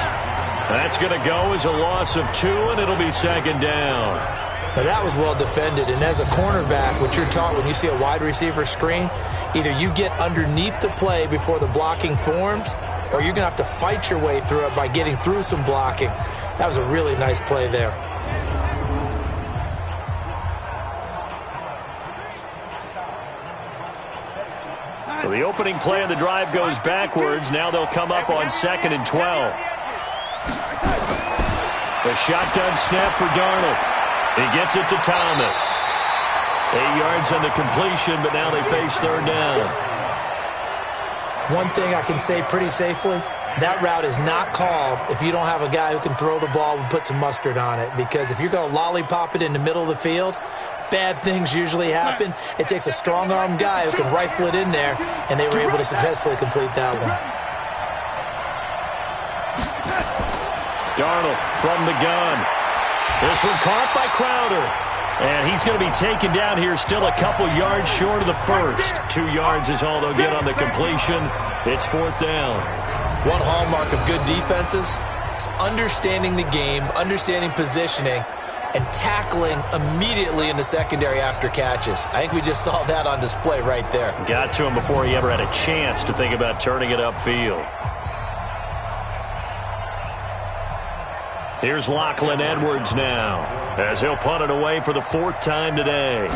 That's going to go as a loss of 2, and it'll be second down. Now that was well defended, and as a cornerback, what you're taught when you see a wide receiver screen, either you get underneath the play before the blocking forms, or you're going to have to fight your way through it by getting through some blocking. That was a really nice play there. So the opening play of the drive goes backwards. Now they'll come up on 2nd and 12. The shotgun snap for Darnold. He gets it to Thomas. 8 yards on the completion, but now they face third down. One thing I can say pretty safely, that route is not called if you don't have a guy who can throw the ball and put some mustard on it. Because if you're going to lollipop it in the middle of the field, bad things usually happen. It takes a strong-arm guy who can rifle it in there, and they were able to successfully complete that one. Darnold from the gun. This one caught by Crowder. And he's going to be taken down here, still a couple yards short of the first. 2 yards is all they'll get on the completion. It's 4th down. One hallmark of good defenses is understanding the game, understanding positioning, and tackling immediately in the secondary after catches. I think we just saw that on display right there. Got to him before he ever had a chance to think about turning it upfield. Here's Lachlan Edwards now, as he'll punt it away for the 4th time today.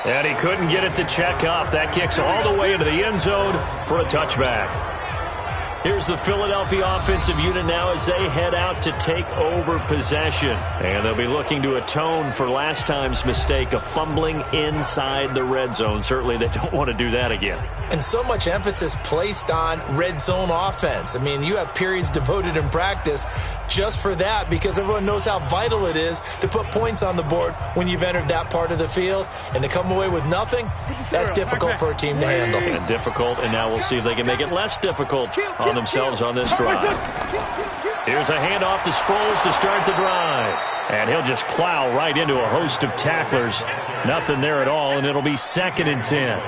And he couldn't get it to check up. That kicks all the way into the end zone for a touchback. Here's the Philadelphia offensive unit now as they head out to take over possession. And they'll be looking to atone for last time's mistake of fumbling inside the red zone. Certainly they don't want to do that again. And so much emphasis placed on red zone offense. I mean, you have periods devoted in practice just for that because everyone knows how vital it is to put points on the board when you've entered that part of the field. And to come away with nothing, that's difficult for a team to handle. And difficult, and now we'll see if they can make it less difficult on themselves on this drive. Here's a handoff to Sproles to start the drive. And he'll just plow right into a host of tacklers. Nothing there at all, and it'll be 2nd and 10.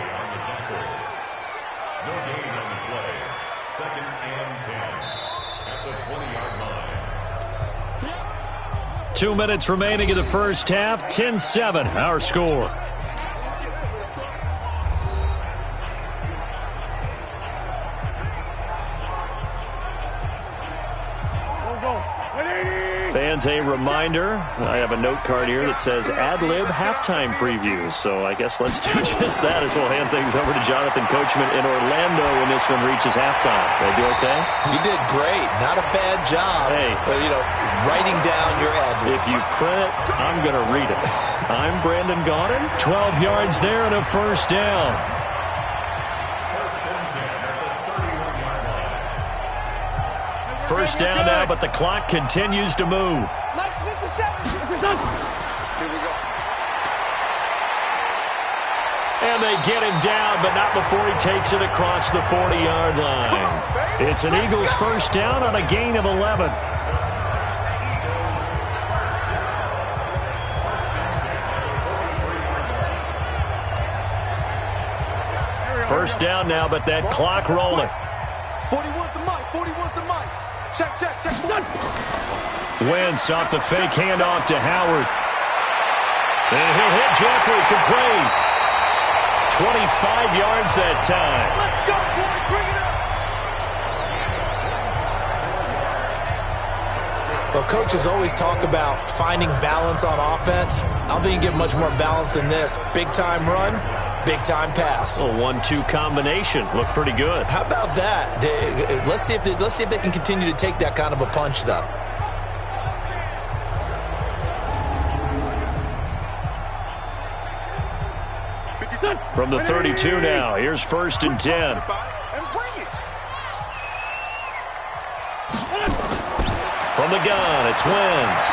2 minutes remaining in the first half. 10-7, our score. Fans, a reminder, I have a note card here that says ad-lib halftime previews. So I guess let's do just that as we'll hand things over to Jonathan Coachman in Orlando when this one reaches halftime. Did I do okay? You did great. Not a bad job. Hey. But, writing down your ad-libs. If you print it, I'm going to read it. I'm Brandon Gaudin. 12 yards there and a first down. First down now, but the clock continues to move. Here we go. And they get him down, but not before he takes it across the 40-yard line. It's an Eagles first down on a gain of 11. First down now, but that clock rolling. 41's the mic. 41's the mic. Check. Wentz off the fake handoff to Howard. And he'll hit Jeffrey complete. 25 yards that time. Let's go, boys. Bring it up. Well, coaches always talk about finding balance on offense. I don't think you get much more balance than this. Big-time run, big-time pass. A 1-2 combination. Looked pretty good. How about that? Let's see if they can continue to take that kind of a punch, though. From the 32 now, here's 1st and 10. From the gun, it's Wentz.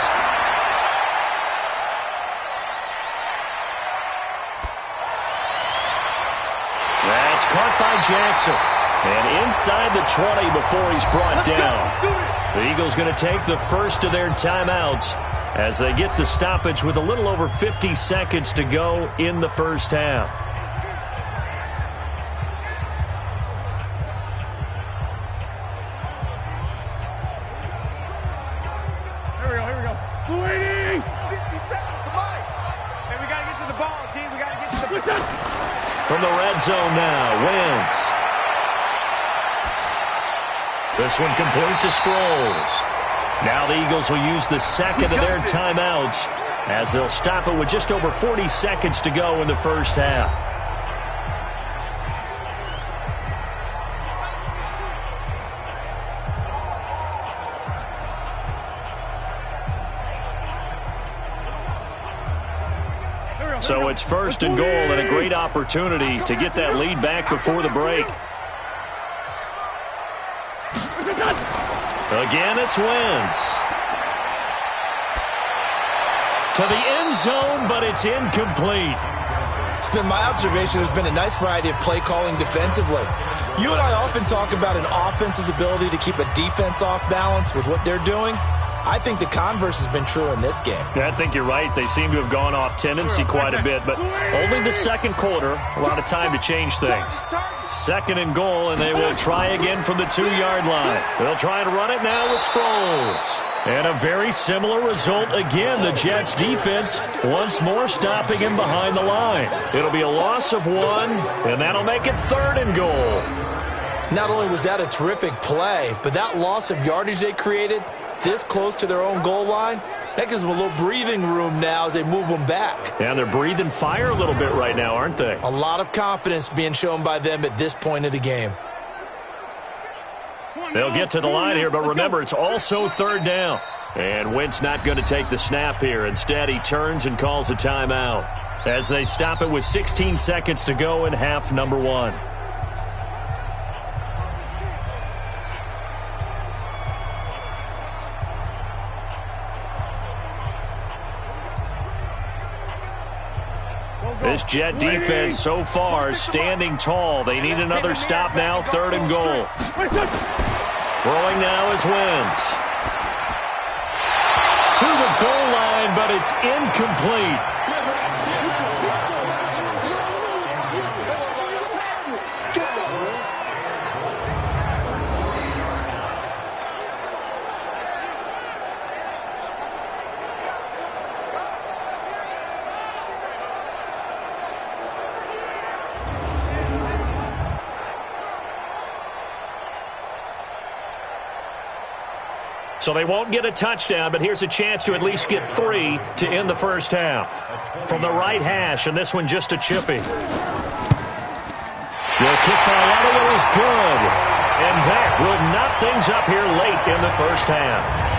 That's caught by Jackson. And inside the 20 before he's brought down. The Eagles going to take the first of their timeouts as they get the stoppage with a little over 50 seconds to go in the first half. Here we go. 50 seconds, come on. Hey, we got to get to the ball, team. We got to get to the From the red zone now, Wentz. This one complete to Sproles. Now the Eagles will use the second of their timeouts as they'll stop it with just over 40 seconds to go in the first half. So it's 1st and goal and a great opportunity to get that lead back before the break. Again, it's Wentz. To the end zone, but it's incomplete. It's been my observation there's been a nice variety of play calling defensively. You and I often talk about an offense's ability to keep a defense off balance with what they're doing. I think the converse has been true in this game. Yeah, I think you're right. They seem to have gone off tendency quite a bit, but only the second quarter, a lot of time to change things. 2nd and goal, and they will try again from the 2-yard line. They'll try to run it now with Sproles. And a very similar result again. The Jets defense once more stopping him behind the line. It'll be a loss of 1, and that'll make it 3rd and goal. Not only was that a terrific play, but that loss of yardage they created this close to their own goal line, that gives them a little breathing room now as they move them back. Yeah, they're breathing fire a little bit right now, aren't they? A lot of confidence being shown by them at this point of the game. They'll get to the line here, but remember, it's also 3rd down. And Wentz not going to take the snap here. Instead, he turns and calls a timeout as they stop it with 16 seconds to go in half number 1. This Jet defense so far standing tall. They need another stop now, 3rd and goal. Throwing now is Wentz. To the goal line. line, but it's incomplete. So they won't get a touchdown, but here's a chance to at least get 3 to end the first half. From the right hash, and this one just a chippy. The kick by Elliott is good. And that will knot things up here late in the first half.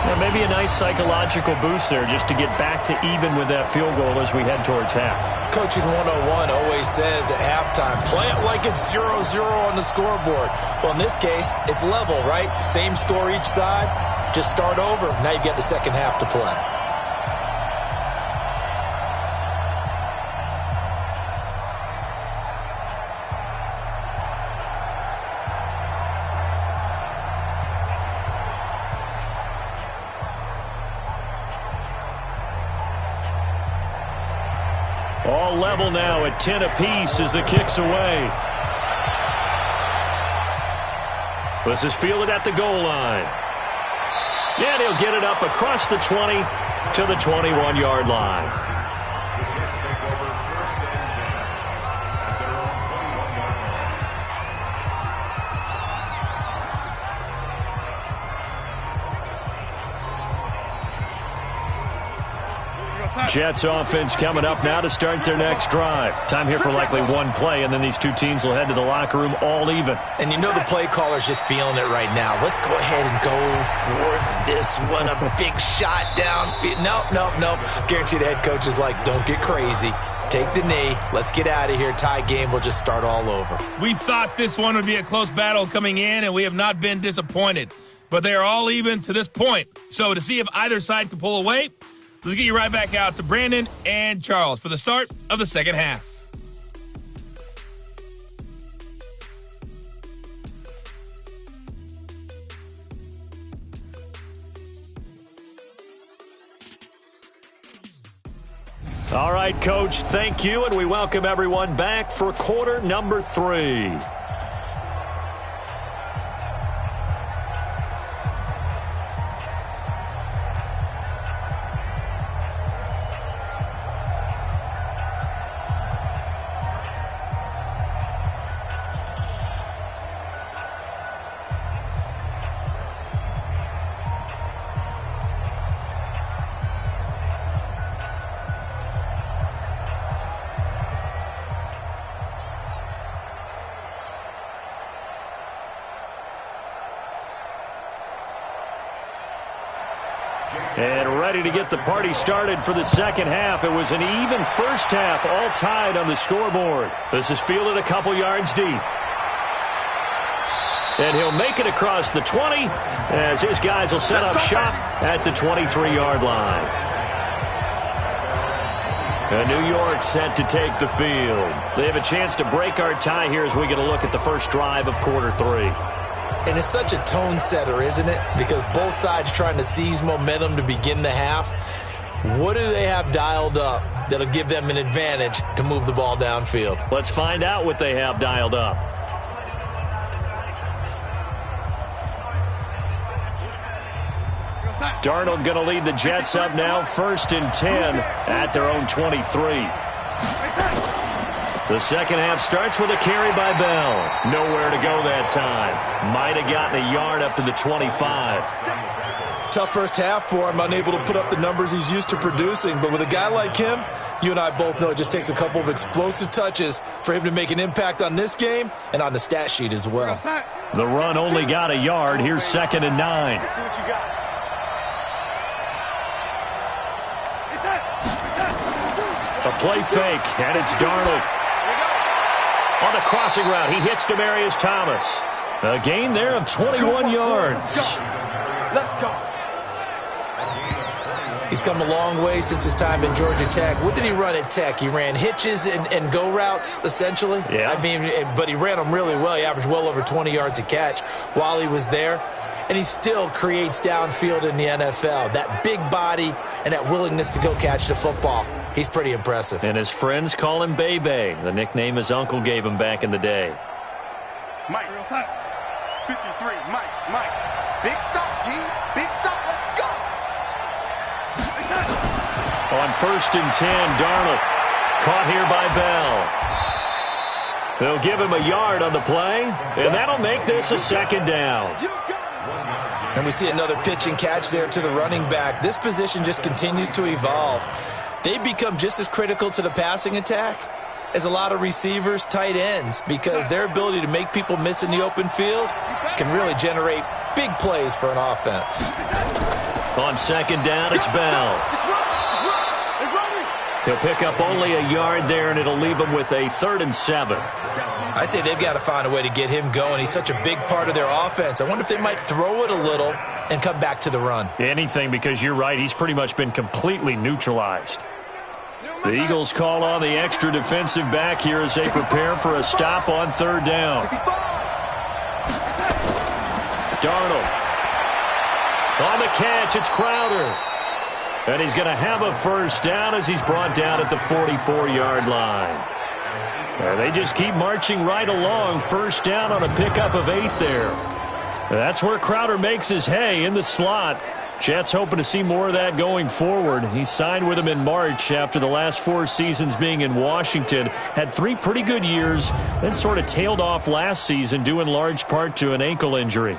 Now, maybe a nice psychological boost there just to get back to even with that field goal as we head towards half. Coaching 101 always says at halftime, play it like it's 0-0 on the scoreboard. Well, in this case, it's level, right? Same score each side. Just start over. Now you get the second half to play. All level now at 10 apiece as the kick's away. This is fielded at the goal line. And he'll get it up across the 20 to the 21-yard line. Jets offense coming up now to start their next drive. Time here for likely one play, and then these two teams will head to the locker room all even. And you know the play caller's just feeling it right now. Let's go ahead and go for this one. A big shot down. Nope. Guarantee the head coach is like, don't get crazy. Take the knee. Let's get out of here. Tie game. We'll just start all over. We thought this one would be a close battle coming in, and we have not been disappointed. But they are all even to this point. So to see if either side can pull away, let's get you right back out to Brandon and Charles for the start of the second half. All right, Coach, thank you, and we welcome everyone back for quarter number 3. And ready to get the party started for the second half. It was an even first half, all tied on the scoreboard. This is fielded a couple yards deep. And he'll make it across the 20 as his guys will set up shop at the 23-yard line. And New York set to take the field. They have a chance to break our tie here as we get a look at the first drive of quarter 3. And it's such a tone setter, isn't it? Because both sides trying to seize momentum to begin the half. What do they have dialed up that'll give them an advantage to move the ball downfield? Let's find out what they have dialed up. Darnold going to lead the Jets up now, 1st and 10 at their own 23. The second half starts with a carry by Bell. Nowhere to go that time. Might have gotten a yard up to the 25. Tough first half for him, unable to put up the numbers he's used to producing. But with a guy like him, you and I both know it just takes a couple of explosive touches for him to make an impact on this game and on the stat sheet as well. The run only got a yard. Here's 2nd and 9. See what you got. A play fake, and it's Darnold. On the crossing route, he hits Demaryius Thomas. A gain there of 21 yards. Let's go. He's come a long way since his time in Georgia Tech. What did he run at Tech? He ran hitches and go routes, essentially. Yeah. I mean, but he ran them really well. He averaged well over 20 yards a catch while he was there. and he still creates downfield in the NFL. That big body and that willingness to go catch the football. He's pretty impressive. And his friends call him Bebe, the nickname his uncle gave him back in the day. Mike, 53, Mike. Big stop, G. Big stop, let's go. On 1st and 10, Darnold caught here by Bell. They'll give him a yard on the play, and that'll make this a 2nd down. And we see another pitch and catch there to the running back. This position just continues to evolve. They become just as critical to the passing attack as a lot of receivers, tight ends, because their ability to make people miss in the open field can really generate big plays for an offense. On 2nd down, it's Bell. He'll pick up only a yard there, and it'll leave him with a 3rd and 7. I'd say they've got to find a way to get him going. He's such a big part of their offense. I wonder if they might throw it a little and come back to the run. Anything, because you're right. He's pretty much been completely neutralized. The Eagles call on the extra defensive back here as they prepare for a stop on 3rd down. Darnold. On the catch, it's Crowder. And he's going to have a 1st down as he's brought down at the 44-yard line. And they just keep marching right along. 1st down on a pickup of 8 there. That's where Crowder makes his hay in the slot. Jets hoping to see more of that going forward. He signed with him in March after the last 4 seasons being in Washington. Had 3 pretty good years, then sort of tailed off last season due in large part to an ankle injury.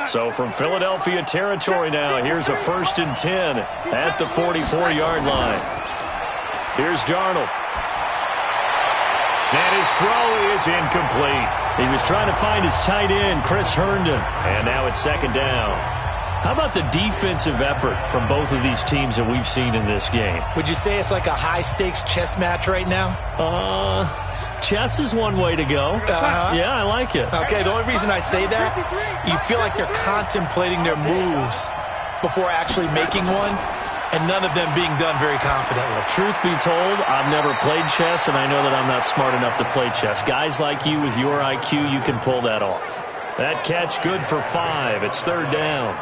So from Philadelphia territory now, here's a 1st and 10 at the 44-yard line. Here's Darnold. And his throw is incomplete. He was trying to find his tight end, Chris Herndon. And now it's 2nd down. How about the defensive effort from both of these teams that we've seen in this game? Would you say it's like a high-stakes chess match right now? Chess is one way to go. Yeah, I like it. Okay, the only reason I say that, you feel like they're contemplating their moves before actually making one, and none of them being done very confidently. Truth be told, I've never played chess, and I know that I'm not smart enough to play chess. Guys like you with your IQ, you can pull that off. That catch good for 5. It's 3rd down.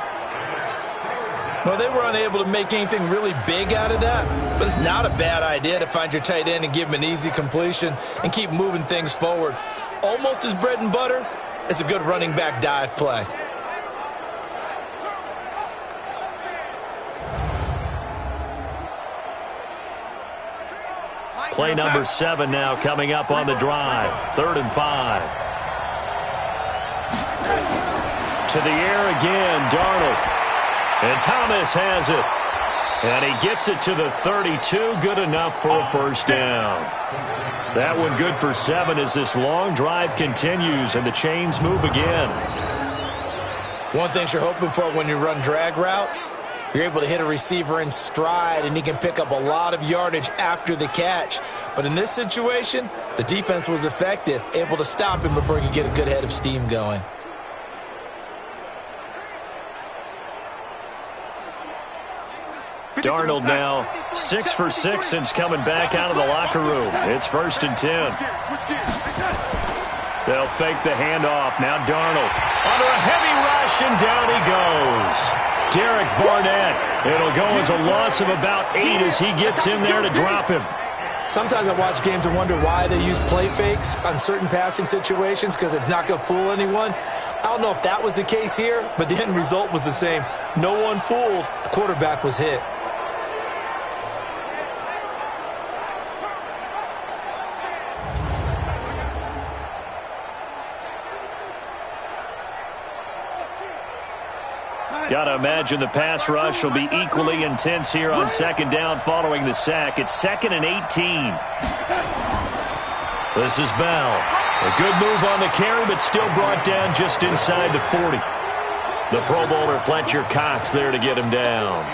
Well, they were unable to make anything really big out of that, but it's not a bad idea to find your tight end and give him an easy completion and keep moving things forward. Almost as bread and butter as a good running back dive play. Play number 7 now coming up on the drive. 3rd and 5. To the air again, Darnold. And Thomas has it. And he gets it to the 32. Good enough for a 1st down. That one good for 7 as this long drive continues and the chains move again. One thing you're hoping for when you run drag routes, you're able to hit a receiver in stride and he can pick up a lot of yardage after the catch. But in this situation, the defense was effective, able to stop him before he could get a good head of steam going. Darnold now 6 for 6 since coming back out of the locker room. It's 1st and 10. They'll fake the handoff. Now Darnold under a heavy rush, and down he goes. Derek Barnett. It'll go as a loss of about 8 as he gets in there to drop him. Sometimes I watch games and wonder why they use play fakes on certain passing situations, because it's not going to fool anyone. I don't know if that was the case here, but the end result was the same. No one fooled. The quarterback was hit. Got to imagine the pass rush will be equally intense here on 2nd down following the sack. It's 2nd and 18. This is Bell. A good move on the carry, but still brought down just inside the 40. The Pro Bowler Fletcher Cox there to get him down.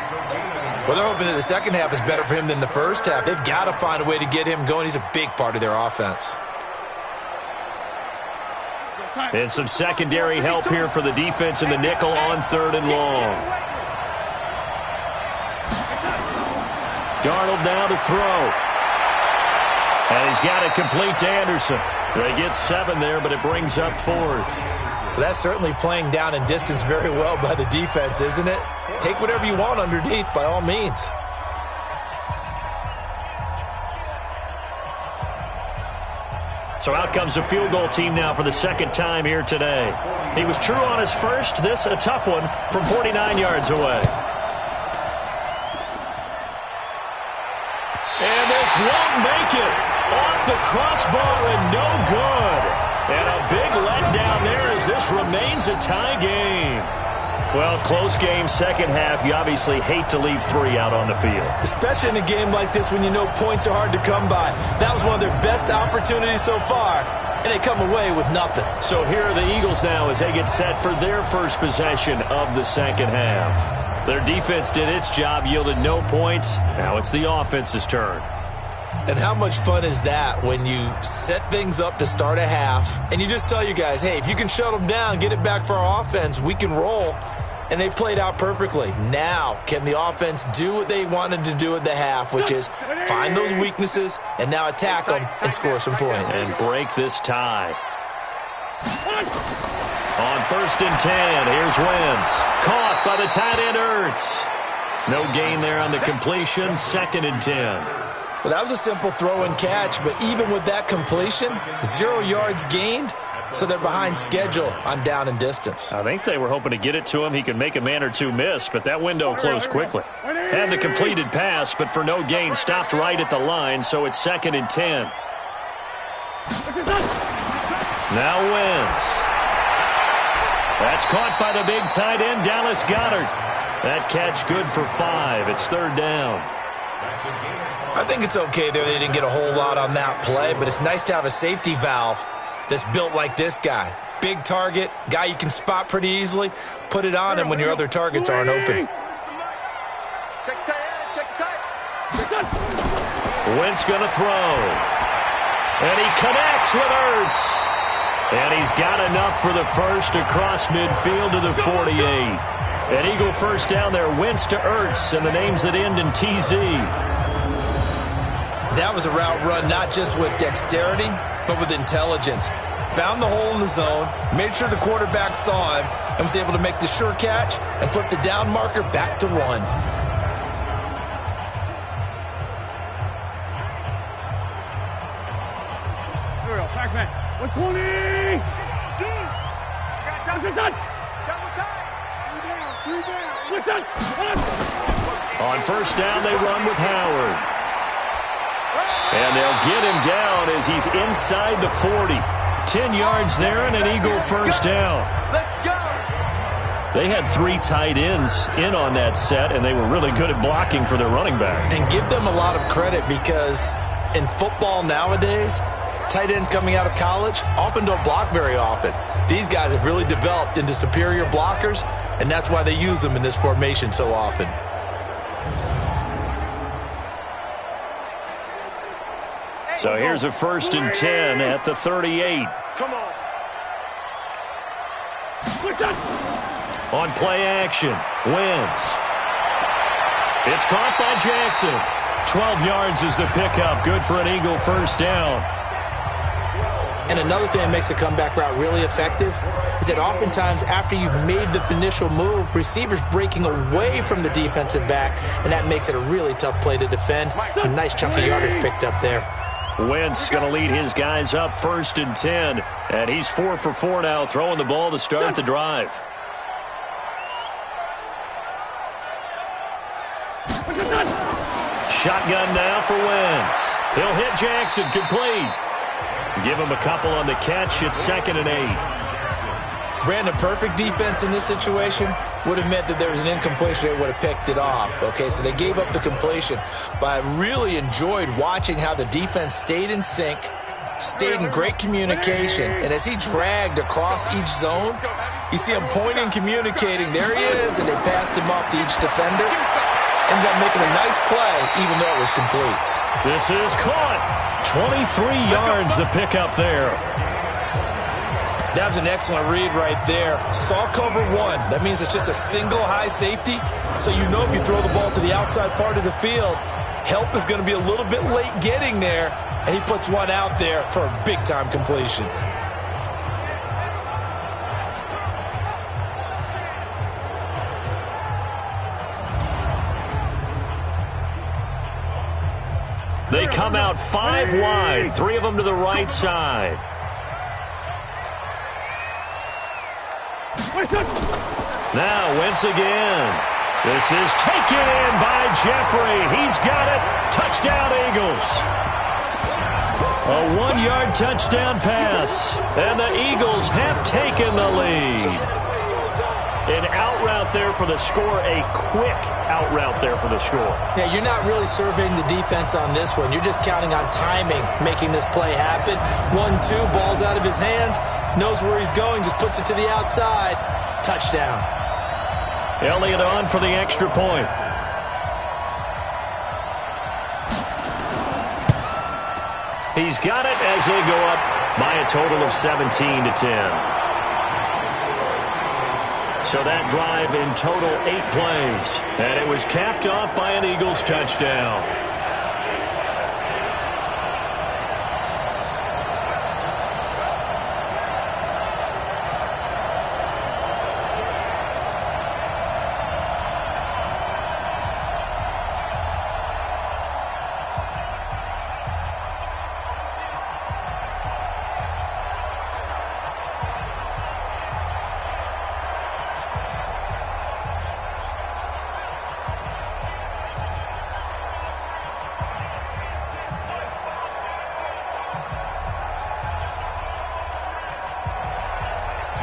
Well, they're hoping that the second half is better for him than the first half. They've got to find a way to get him going. He's a big part of their offense. And some secondary help here for the defense in the nickel on 3rd and long. Darnold now to throw. And he's got it complete to Anderson. They get 7 there, but it brings up 4th. That's certainly playing down in distance very well by the defense, isn't it? Take whatever you want underneath by all means. So out comes a field goal team now for the second time here today. He was true on his first. This a tough one from 49 yards away. And this won't make it. Off the crossbar and no good. And a big letdown there as this remains a tie game. Well, close game, second half. You obviously hate to leave 3 out on the field. Especially in a game like this when you know points are hard to come by. That was one of their best opportunities so far, and they come away with nothing. So here are the Eagles now as they get set for their first possession of the second half. Their defense did its job, yielded no points. Now it's the offense's turn. And how much fun is that when you set things up to start a half, and you just tell you guys, hey, if you can shut them down, get it back for our offense, we can roll. And they played out perfectly. Now, can the offense do what they wanted to do at the half, which is find those weaknesses and now attack them and score some points. And break this tie. On 1st and 10, here's Wentz. Caught by the tight end Ertz. No gain there on the completion, 2nd and 10. Well, that was a simple throw and catch, but even with that completion, 0 yards gained. So they're behind schedule on down and distance. I think they were hoping to get it to him. He could make a man or two miss, but that window closed quickly. Had the completed pass, but for no gain, stopped right at the line, so it's 2nd and 10. Now Wentz. That's caught by the big tight end, Dallas Goedert. That catch good for 5. It's 3rd down. I think it's okay there. They didn't get a whole lot on that play, but it's nice to have a safety valve that's built like this guy. Big target, guy you can spot pretty easily. Put it on him when your other targets aren't open. Wentz going to throw. And he connects with Ertz. And he's got enough for the first across midfield to the 48. An Eagle first down there. Wentz to Ertz, and the names that end in TZ. That was a route run not just with dexterity, but with intelligence. Found the hole in the zone, made sure the quarterback saw him, and was able to make the sure catch and flip the down marker back to 1. Here we go, back man. 120! On first down, they run with Howard. And they'll get him down as he's inside the 40. 10 yards there and an Eagle first down. Let's go! They had 3 tight ends in on that set, and they were really good at blocking for their running back. And give them a lot of credit because in football nowadays, tight ends coming out of college often don't block very often. These guys have really developed into superior blockers, and that's why they use them in this formation so often. So here's a 1st and 10 at the 38. Come on. On play action, Wentz. It's caught by Jackson. 12 yards is the pickup. Good for an Eagle first down. And another thing that makes a comeback route really effective is that oftentimes after you've made the initial move, receivers breaking away from the defensive back, and that makes it a really tough play to defend. A nice chunk of yardage picked up there. Wentz going to lead his guys up 1st and 10. And he's 4 for 4 now, throwing the ball to start the drive. Shotgun now for Wentz. He'll hit Jackson, complete. Give him a couple on the catch. It's 2nd and 8. Brandon, perfect defense in this situation would have meant that there was an incompletion. They would have picked it off. Okay, so they gave up the completion. But I really enjoyed watching how the defense stayed in sync, stayed in great communication. And as he dragged across each zone, you see him pointing, communicating. There he is, and they passed him off to each defender. Ended up making a nice play, even though it was complete. This is caught. 23 yards the pickup there. That was an excellent read right there. Saw cover 1. That means it's just a single high safety. So you know if you throw the ball to the outside part of the field, help is going to be a little bit late getting there. And he puts one out there for a big-time completion. come out 5 wide, 3 of them to the right side. Now Wentz again. This is taken in by Jeffrey. He's got it. Touchdown, Eagles. A 1-yard touchdown pass. And the Eagles have taken the lead. An out route there for the score. A quick out route there for the score. Yeah, you're not really surveying the defense on this one. You're just counting on timing, making this play happen. 1-2, ball's out of his hands. Knows where he's going, just puts it to the outside. Touchdown. Elliott on for the extra point. He's got it as they go up by a total of 17-10. So that drive in total 8 plays. And it was capped off by an Eagles touchdown.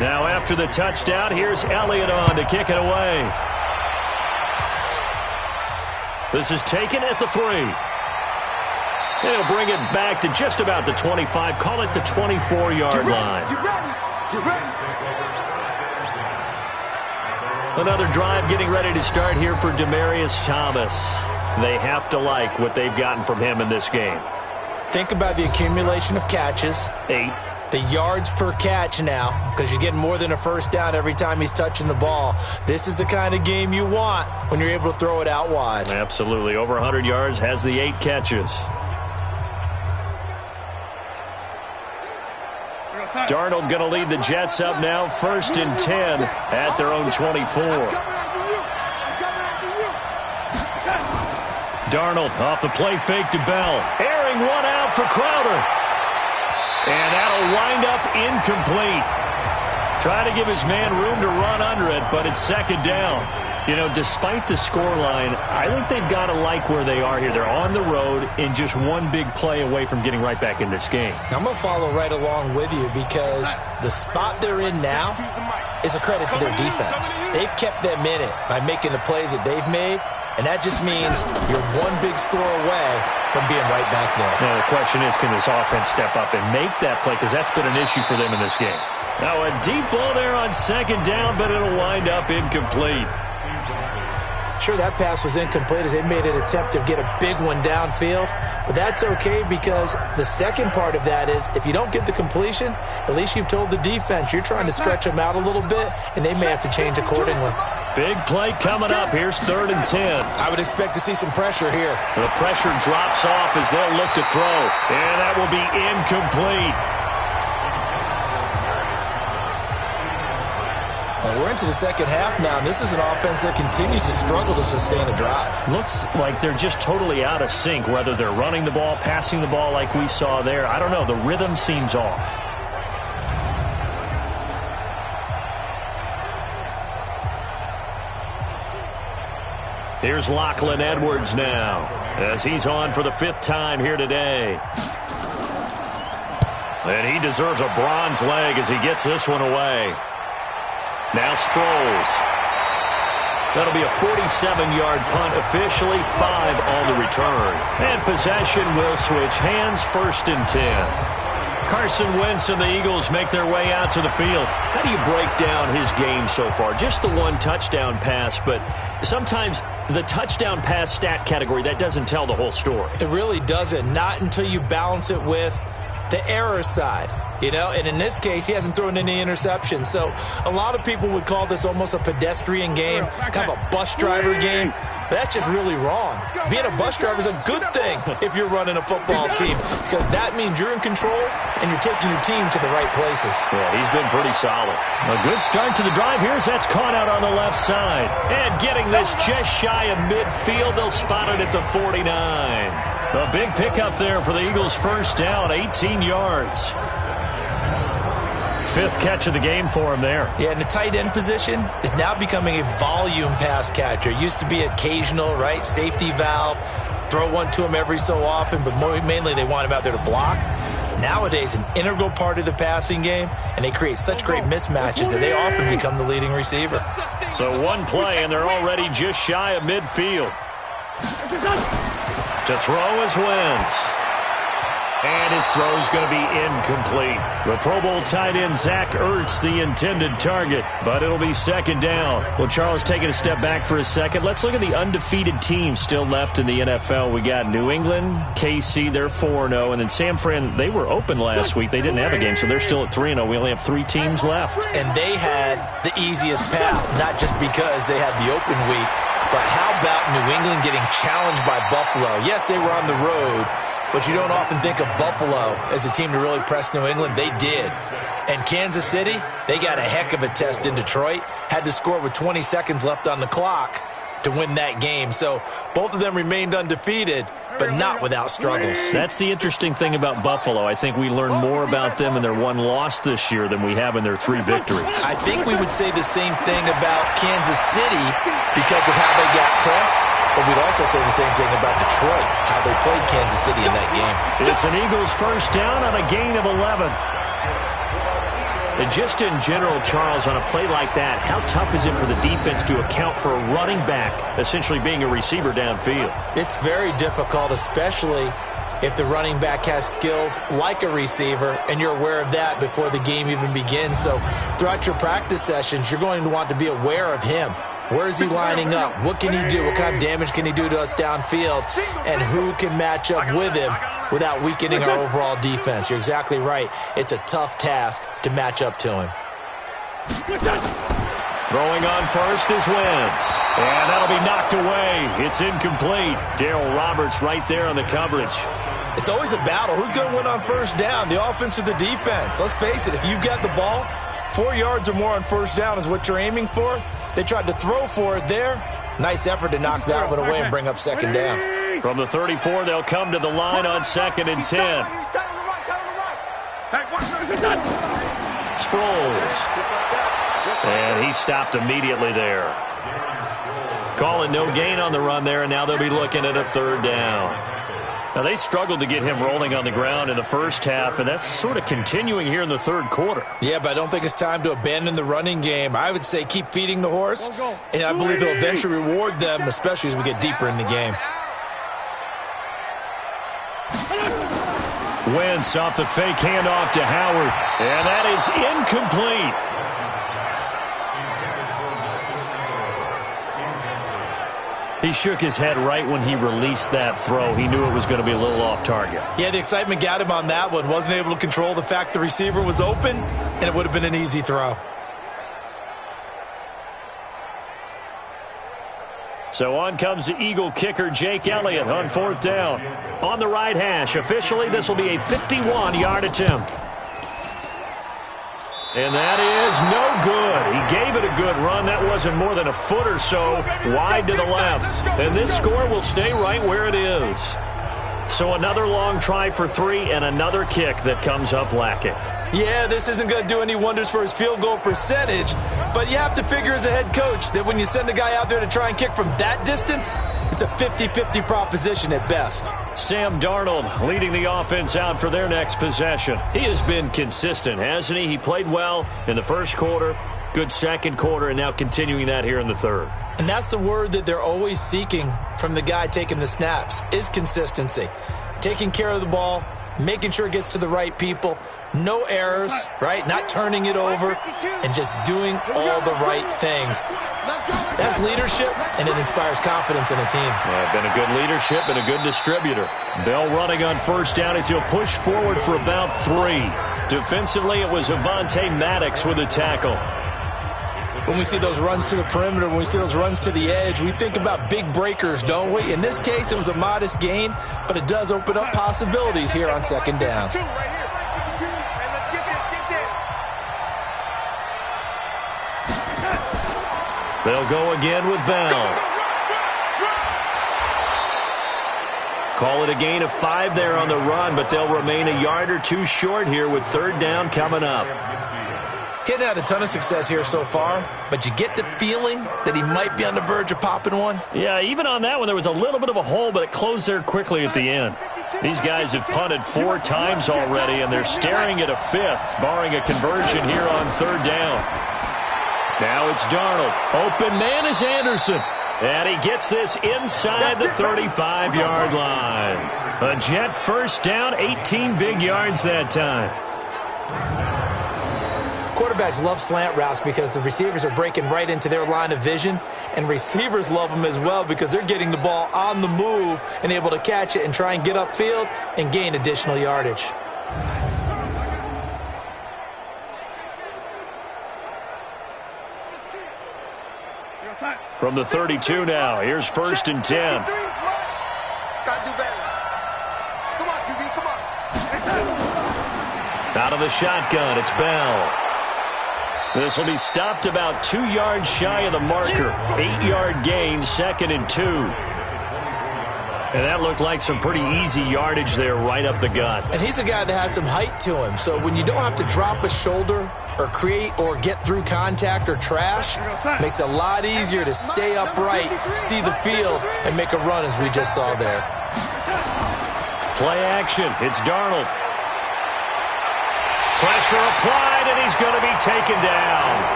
Now after the touchdown, here's Elliott on to kick it away. This is taken at the 3. They'll bring it back to just about the 25. Call it the 24-yard line. Another drive getting ready to start here for Demaryius Thomas. They have to like what they've gotten from him in this game. Think about the accumulation of catches. 8. The yards per catch now, because you're getting more than a first down every time he's touching the ball. This is the kind of game you want when you're able to throw it out wide. Absolutely. Over 100 yards, has the 8 catches. Darnold going to lead the Jets up now, 1st and 10 at their own 24. Darnold off the play fake to Bell. Airing one out for Crowder. And that'll wind up incomplete. Trying to give his man room to run under it, but it's 2nd down. You know, despite the scoreline, I think they've got to like where they are here. They're on the road and just one big play away from getting right back in this game. I'm going to follow right along with you because the spot they're in now is a credit to their defense. They've kept them in it by making the plays that they've made, and that just means you're one big score away from being right back there. Now, the question is, can this offense step up and make that play? Because that's been an issue for them in this game. Now, a deep ball there on 2nd down, but it'll wind up incomplete. Sure, that pass was incomplete as they made an attempt to get a big one downfield. But that's okay because the second part of that is if you don't get the completion, at least you've told the defense you're trying to stretch them out a little bit, and they may have to change accordingly. Big play coming up. Here's 3rd and 10. I would expect to see some pressure here. The pressure drops off as they'll look to throw. And that will be incomplete. And we're into the second half now, and this is an offense that continues to struggle to sustain a drive. Looks like they're just totally out of sync, whether they're running the ball, passing the ball like we saw there. I don't know. The rhythm seems off. Here's Lachlan Edwards now, as he's on for the 5th time here today. And he deserves a bronze leg as he gets this one away. Now Sproles. That'll be a 47-yard punt, officially 5 on the return. And possession will switch hands, 1st and 10. Carson Wentz and the Eagles make their way out to the field. How do you break down his game so far? Just the 1 touchdown pass, but sometimes the touchdown pass stat category, that doesn't tell the whole story. It really doesn't, not until you balance it with the error side. You know, and in this case, he hasn't thrown any interceptions. So a lot of people would call this almost a pedestrian game, kind of a bus driver game. But that's just really wrong. Being a bus driver is a good thing if you're running a football team because that means you're in control and you're taking your team to the right places. Yeah, he's been pretty solid. A good start to the drive. Here's that's caught out on the left side. And getting this just shy of midfield, they'll spot it at the 49. A big pickup there for the Eagles. First down, 18 yards. Fifth catch of the game for him there. Yeah, and the tight end position is now becoming a volume pass catcher. Used to be occasional, right? Safety valve. Throw one to him every so often, but mainly they want him out there to block. Nowadays, an integral part of the passing game, and they create such great mismatches that they often become the leading receiver. So one play, and they're already just shy of midfield. To throw is Wentz. And his throw is going to be incomplete. The Pro Bowl tight end Zach Ertz, the intended target, but it'll be second down. Well, Charles, taking a step back for a second, let's look at the undefeated teams still left in the NFL. We got New England, KC, they're 4-0, and then San Fran, they were open last week. They didn't have a game, so they're still at 3-0. We only have 3 teams left. And they had the easiest path, not just because they had the open week, but how about New England getting challenged by Buffalo? Yes, they were on the road, but you don't often think of Buffalo as a team to really press New England. They did. And Kansas City, they got a heck of a test in Detroit. Had to score with 20 seconds left on the clock to win that game. So both of them remained undefeated, but not without struggles. That's the interesting thing about Buffalo. I think we learned more about them in their one loss this year than we have in their 3 victories. I think we would say the same thing about Kansas City because of how they got pressed. But we'd also say the same thing about Detroit, how they played Kansas City in that game. It's an Eagles first down on a gain of 11. And just in general, Charles, on a play like that, how tough is it for the defense to account for a running back essentially being a receiver downfield? It's very difficult, especially if the running back has skills like a receiver, and you're aware of that before the game even begins. So throughout your practice sessions, you're going to want to be aware of him. Where is he lining up? What can he do? What kind of damage can he do to us downfield? And who can match up with him without weakening our overall defense? You're exactly right. It's a tough task to match up to him. Throwing on first is Wentz. And that'll be knocked away. It's incomplete. Darryl Roberts right there on the coverage. It's always a battle. Who's going to win on first down, the offense or the defense? Let's face it, if you've got the ball, 4 yards or more on first down is what you're aiming for. They tried to throw for it there. Nice effort to knock that one away and bring up second down. From the 34, they'll come to the line on 2nd and 10. Sproles. And he stopped immediately there. Calling no gain on the run there, and now they'll be looking at a 3rd down. Now, they struggled to get him rolling on the ground in the first half, and that's sort of continuing here in the 3rd quarter. Yeah, but I don't think it's time to abandon the running game. I would say keep feeding the horse, and I believe he'll eventually reward them, especially as we get deeper in the game. Wentz off the fake handoff to Howard, and that is incomplete. He shook his head right when he released that throw. He knew it was going to be a little off target. Yeah, the excitement got him on that one. Wasn't able to control the fact the receiver was open, and it would have been an easy throw. So on comes the Eagle kicker, Jake Elliott, on 4th down. On the right hash, officially, this will be a 51-yard attempt. And that is no good. He gave it a good run. That wasn't more than a foot or so wide to the left. And this score will stay right where it is. So another long try for 3 and another kick that comes up lacking. Yeah, this isn't going to do any wonders for his field goal percentage, but you have to figure as a head coach that when you send a guy out there to try and kick from that distance, it's a 50-50 proposition at best. Sam Darnold leading the offense out for their next possession. He has been consistent, hasn't he? He played well in the first quarter, good 2nd quarter, and now continuing that here in the 3rd. And that's the word that they're always seeking from the guy taking the snaps, is consistency. Taking care of the ball, making sure it gets to the right people, no errors, right? Not turning it over, and just doing all the right things. That's leadership, and it inspires confidence in a team. Yeah, been a good leadership and a good distributor. Bell running on first down as he'll push forward for about 3. Defensively, it was Avonte Maddox with a tackle. When we see those runs to the perimeter, when we see those runs to the edge, we think about big breakers, don't we? In this case, it was a modest gain, but it does open up possibilities here on 2nd down. They'll go again with Bell. Call it a gain of 5 there on the run, but they'll remain a yard or 2 short here with 3rd down coming up. Hitting had a ton of success here so far, but you get the feeling that he might be on the verge of popping one. Yeah, even on that one, there was a little bit of a hole, but it closed there quickly at the end. These guys have punted 4 times already, and they're staring at a 5th, barring a conversion here on 3rd down. Now it's Darnold. Open man is Anderson. And he gets this inside the 35-yard line. A Jet first down, 18 big yards that time. Quarterbacks love slant routes because the receivers are breaking right into their line of vision, and receivers love them as well because they're getting the ball on the move and able to catch it and try and get upfield and gain additional yardage. From the 32 now, here's 1st and 10. Gotta do better. Come on, QB, come on. Out of the shotgun, it's Bell. This will be stopped about 2 yards shy of the marker. 8-yard gain, 2nd and 2. And that looked like some pretty easy yardage there right up the gut. And he's a guy that has some height to him, so when you don't have to drop a shoulder or create or get through contact or trash, makes it a lot easier to stay upright, see the field, and make a run as we just saw there. Play action. It's Darnold. Pressure applied, and he's going to be taken down.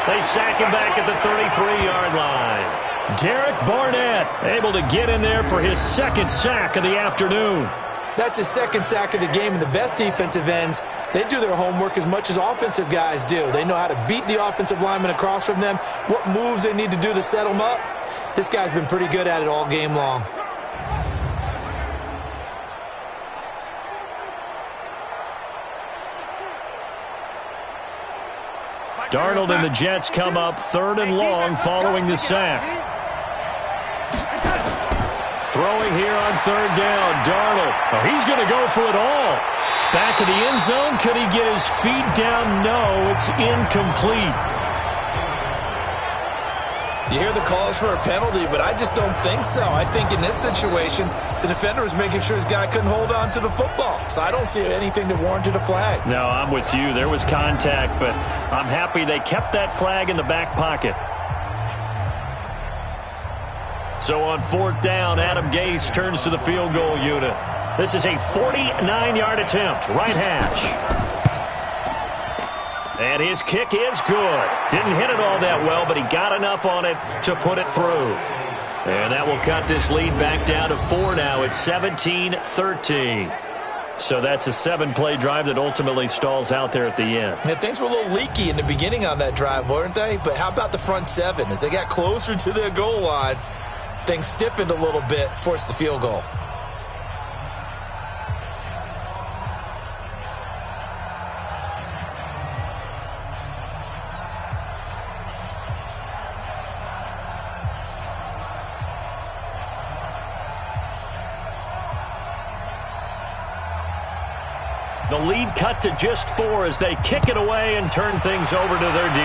They sack him back at the 33-yard line. Derek Barnett able to get in there for his 2nd sack of the afternoon. That's his 2nd sack of the game, and the best defensive ends, they do their homework as much as offensive guys do. They know how to beat the offensive lineman across from them, what moves they need to do to set them up. This guy's been pretty good at it all game long. Darnold and the Jets come up 3rd and long following the sack. Throwing here on 3rd down, Darnold. Oh, he's going to go for it all. Back of the end zone. Could he get his feet down? No, it's incomplete. You hear the calls for a penalty, but I just don't think so. I think in this situation, the defender was making sure his guy couldn't hold on to the football. So I don't see anything that warranted a flag. No, I'm with you. There was contact, but I'm happy they kept that flag in the back pocket. So on 4th down, Adam Gase turns to the field goal unit. This is a 49-yard attempt, right hash. And his kick is good. Didn't hit it all that well, but he got enough on it to put it through. And that will cut this lead back down to 4 now. It's 17-13. So that's a 7-play drive that ultimately stalls out there at the end. Yeah, things were a little leaky in the beginning on that drive, weren't they? But how about the front 7? As they got closer to their goal line, things stiffened a little bit, forced the field goal. The lead cut to just 4 as they kick it away and turn things over to their D.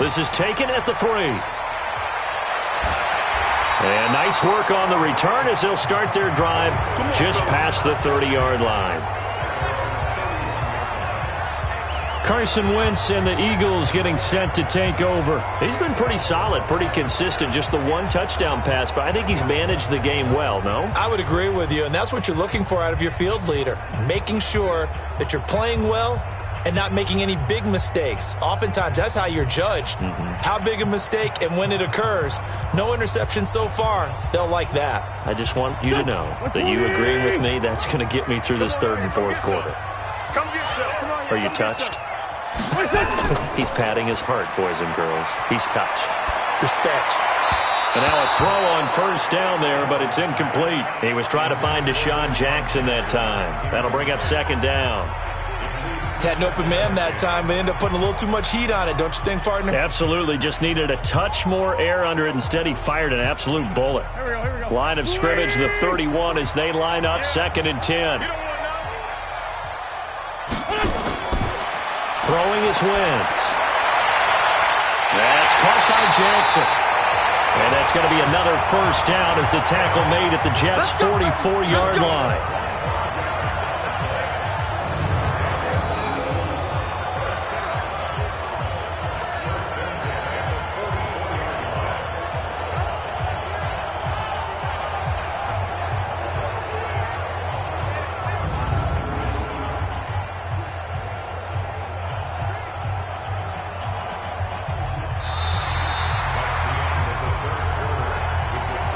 This is taken at the 3. And nice work on the return as they'll start their drive just past the 30-yard line. Carson Wentz and the Eagles getting set to take over. He's been pretty solid, pretty consistent. Just the 1 touchdown pass, but I think he's managed the game well, no? I would agree with you, and that's what you're looking for out of your field leader. Making sure that you're playing well and not making any big mistakes. Oftentimes, that's how you're judged. How big a mistake and when it occurs. No interception so far. They'll like that. I just want you to know that you agree with me. That's going to get me through this 3rd and 4th quarter. Are you touched? He's patting his heart, boys and girls. He's touched. Respect. And now a throw on 1st down there, but it's incomplete. He was trying to find Deshaun Jackson that time. That'll bring up 2nd down. Had an open man that time, but ended up putting a little too much heat on it, don't you think, partner? Absolutely. Just needed a touch more air under it. Instead, he fired an absolute bullet. Here we go. Line of scrimmage, the 31 as they line up 2nd and 10. Throwing is Wentz. That's caught by Jackson. And that's going to be another first down as the tackle made at the Jets' 44-yard line.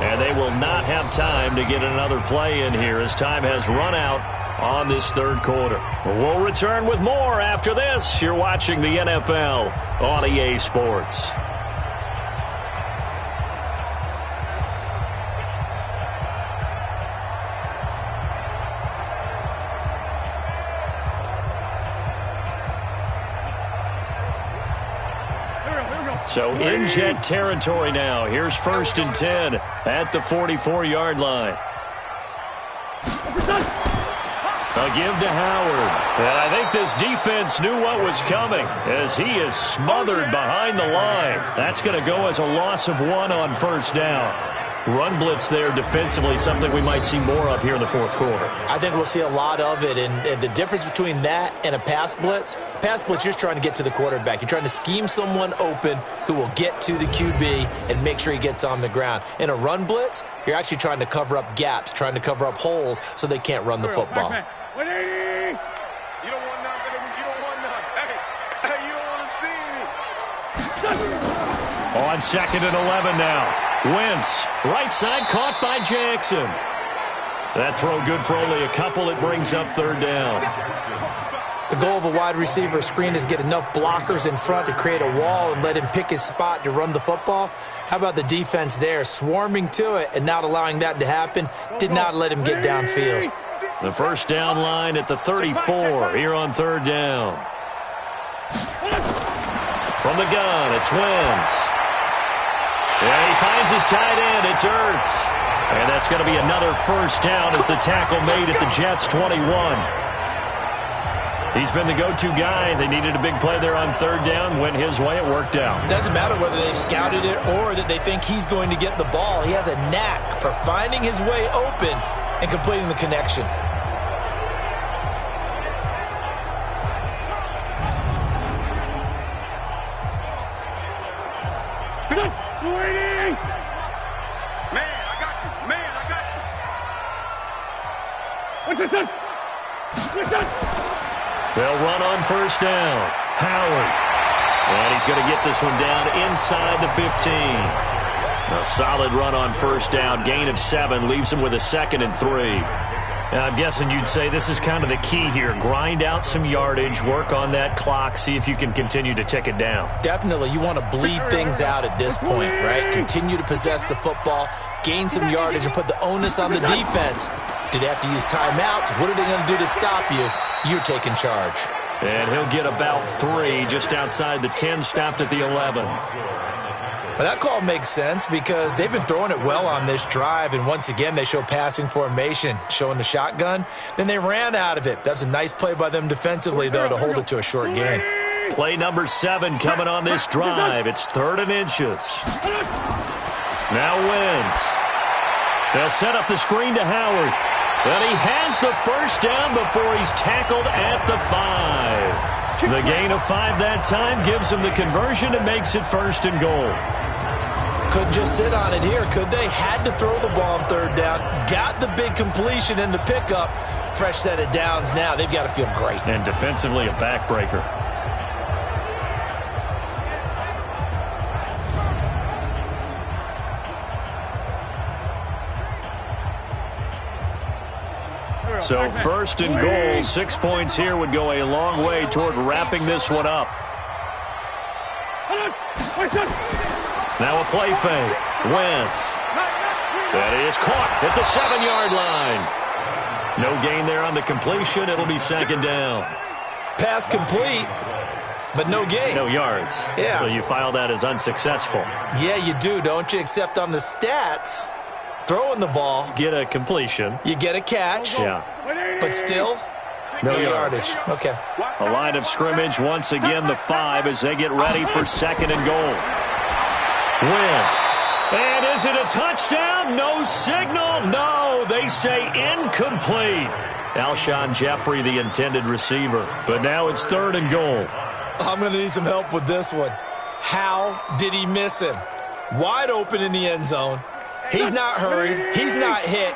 And they will not have time to get another play in here as time has run out on this third quarter. We'll return with more after this. You're watching the NFL on EA Sports. So in Jet territory now. Here's 1st and 10 at the 44-yard line. A give to Howard. And I think this defense knew what was coming as he is smothered behind the line. That's going to go as a loss of 1 on 1st down. Run blitz there defensively, something we might see more of here in the 4th quarter. I think we'll see a lot of it, and the difference between that and a pass blitz, you're just trying to get to the quarterback. You're trying to scheme someone open who will get to the QB and make sure he gets on the ground. In a run blitz, you're actually trying to cover up gaps, trying to cover up holes so they can't run the football. 180. You don't want none, baby. You don't want none. Hey, you don't want to see me. On 2nd and 11 now. Wentz, right side, caught by Jackson. That throw good for only a couple. It brings up 3rd down. The goal of a wide receiver screen is get enough blockers in front to create a wall and let him pick his spot to run the football. How about the defense there, swarming to it and not allowing that to happen? Did not let him get downfield. The 1st down line at the 34 here on 3rd down. From the gun, it's Wentz. And he finds his tight end. It's Ertz. And that's going to be another 1st down as the tackle made at the Jets' 21. He's been the go-to guy. They needed a big play there on 3rd down. Went his way. It worked out. Doesn't matter whether they scouted it or that they think he's going to get the ball. He has a knack for finding his way open and completing the connection. Waiting! Man, I got you. Man, I got you. What's that? They'll run on 1st down. Howard. And he's going to get this one down inside the 15. A solid run on 1st down. Gain of 7 leaves him with a 2nd and 3. I'm guessing you'd say this is kind of the key here. Grind out some yardage, work on that clock, see if you can continue to tick it down. Definitely. You want to bleed things out at this point, right? Continue to possess the football, gain some yardage, and put the onus on the defense. Do they have to use timeouts? What are they going to do to stop you? You're taking charge. And he'll get about 3 just outside the 10, stopped at the 11. But that call makes sense because they've been throwing it well on this drive, and once again they show passing formation, showing the shotgun. Then they ran out of it. That's a nice play by them defensively, though, to hold it to a short gain. Play number 7 coming on this drive. It's 3rd and inches. Now Wentz. They'll set up the screen to Howard. And he has the 1st down before he's tackled at the 5. The gain of 5 that time gives him the conversion and makes it 1st and goal. Couldn't just sit on it here, could they? Had to throw the ball on 3rd down. Got the big completion in the pickup. Fresh set of downs now. They've got to feel great. And defensively a backbreaker. So 1st and goal, 6 points here would go a long way toward wrapping this one up. Now a play fake. Wentz. That is caught at the 7-yard line. No gain there on the completion. It'll be 2nd down. Pass complete, but no gain. No yards. Yeah. So you file that as unsuccessful. Yeah, you do, don't you? Except on the stats, throwing the ball. Get a completion. You get a catch. Yeah. But still, no yardage. Okay. A line of scrimmage once again, the 5 as they get ready for 2nd and goal. Wentz. And is it a touchdown? No signal. No, they say incomplete. Alshon Jeffrey, the intended receiver. But now it's 3rd and goal. I'm going to need some help with this one. How did he miss him? Wide open in the end zone. He's not hurried. He's not hit.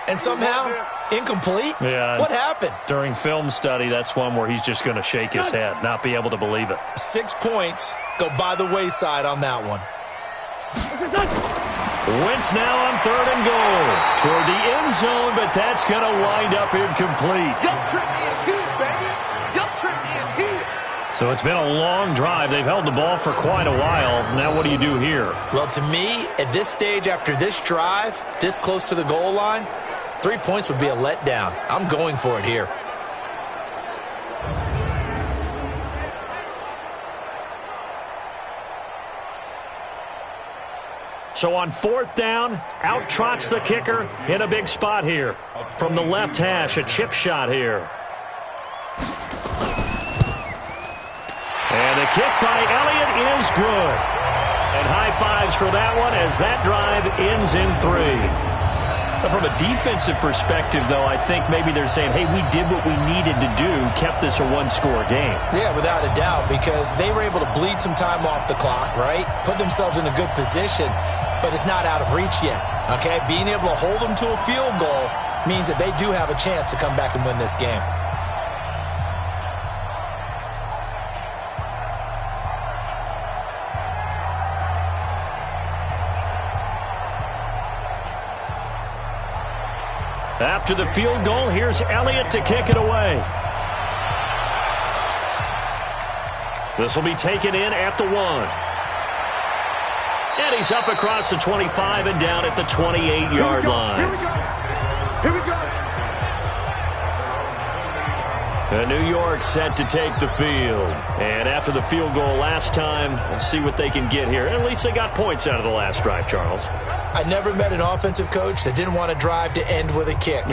And somehow, incomplete? Yeah. What happened? During film study, that's one where he's just going to shake his head, not be able to believe it. 6 points go by the wayside on that one. Wentz now on 3rd and goal. Toward the end zone, but that's going to wind up incomplete. Your trip is here, baby. Your trip is here. So it's been a long drive. They've held the ball for quite a while. Now what do you do here? Well, to me, at this stage, after this drive, this close to the goal line, 3 points would be a letdown. I'm going for it here. So on 4th down, out trots the kicker in a big spot here. From the left hash, a chip shot here. And the kick by Elliott is good. And high fives for that one as that drive ends in 3. From a defensive perspective, though, I think maybe they're saying, hey, we did what we needed to do, kept this a one-score game. Yeah, without a doubt, because they were able to bleed some time off the clock, right? Put themselves in a good position, but it's not out of reach yet, okay? Being able to hold them to a field goal means that they do have a chance to come back and win this game. After the field goal, here's Elliott to kick it away. This will be taken in at the 1. And he's up across the 25 and down at the 28-yard line. Here we go. Here we go. New York set to take the field. And after the field goal last time, we'll see what they can get here. At least they got points out of the last drive, Charles. I never met an offensive coach that didn't want to drive to end with a kick.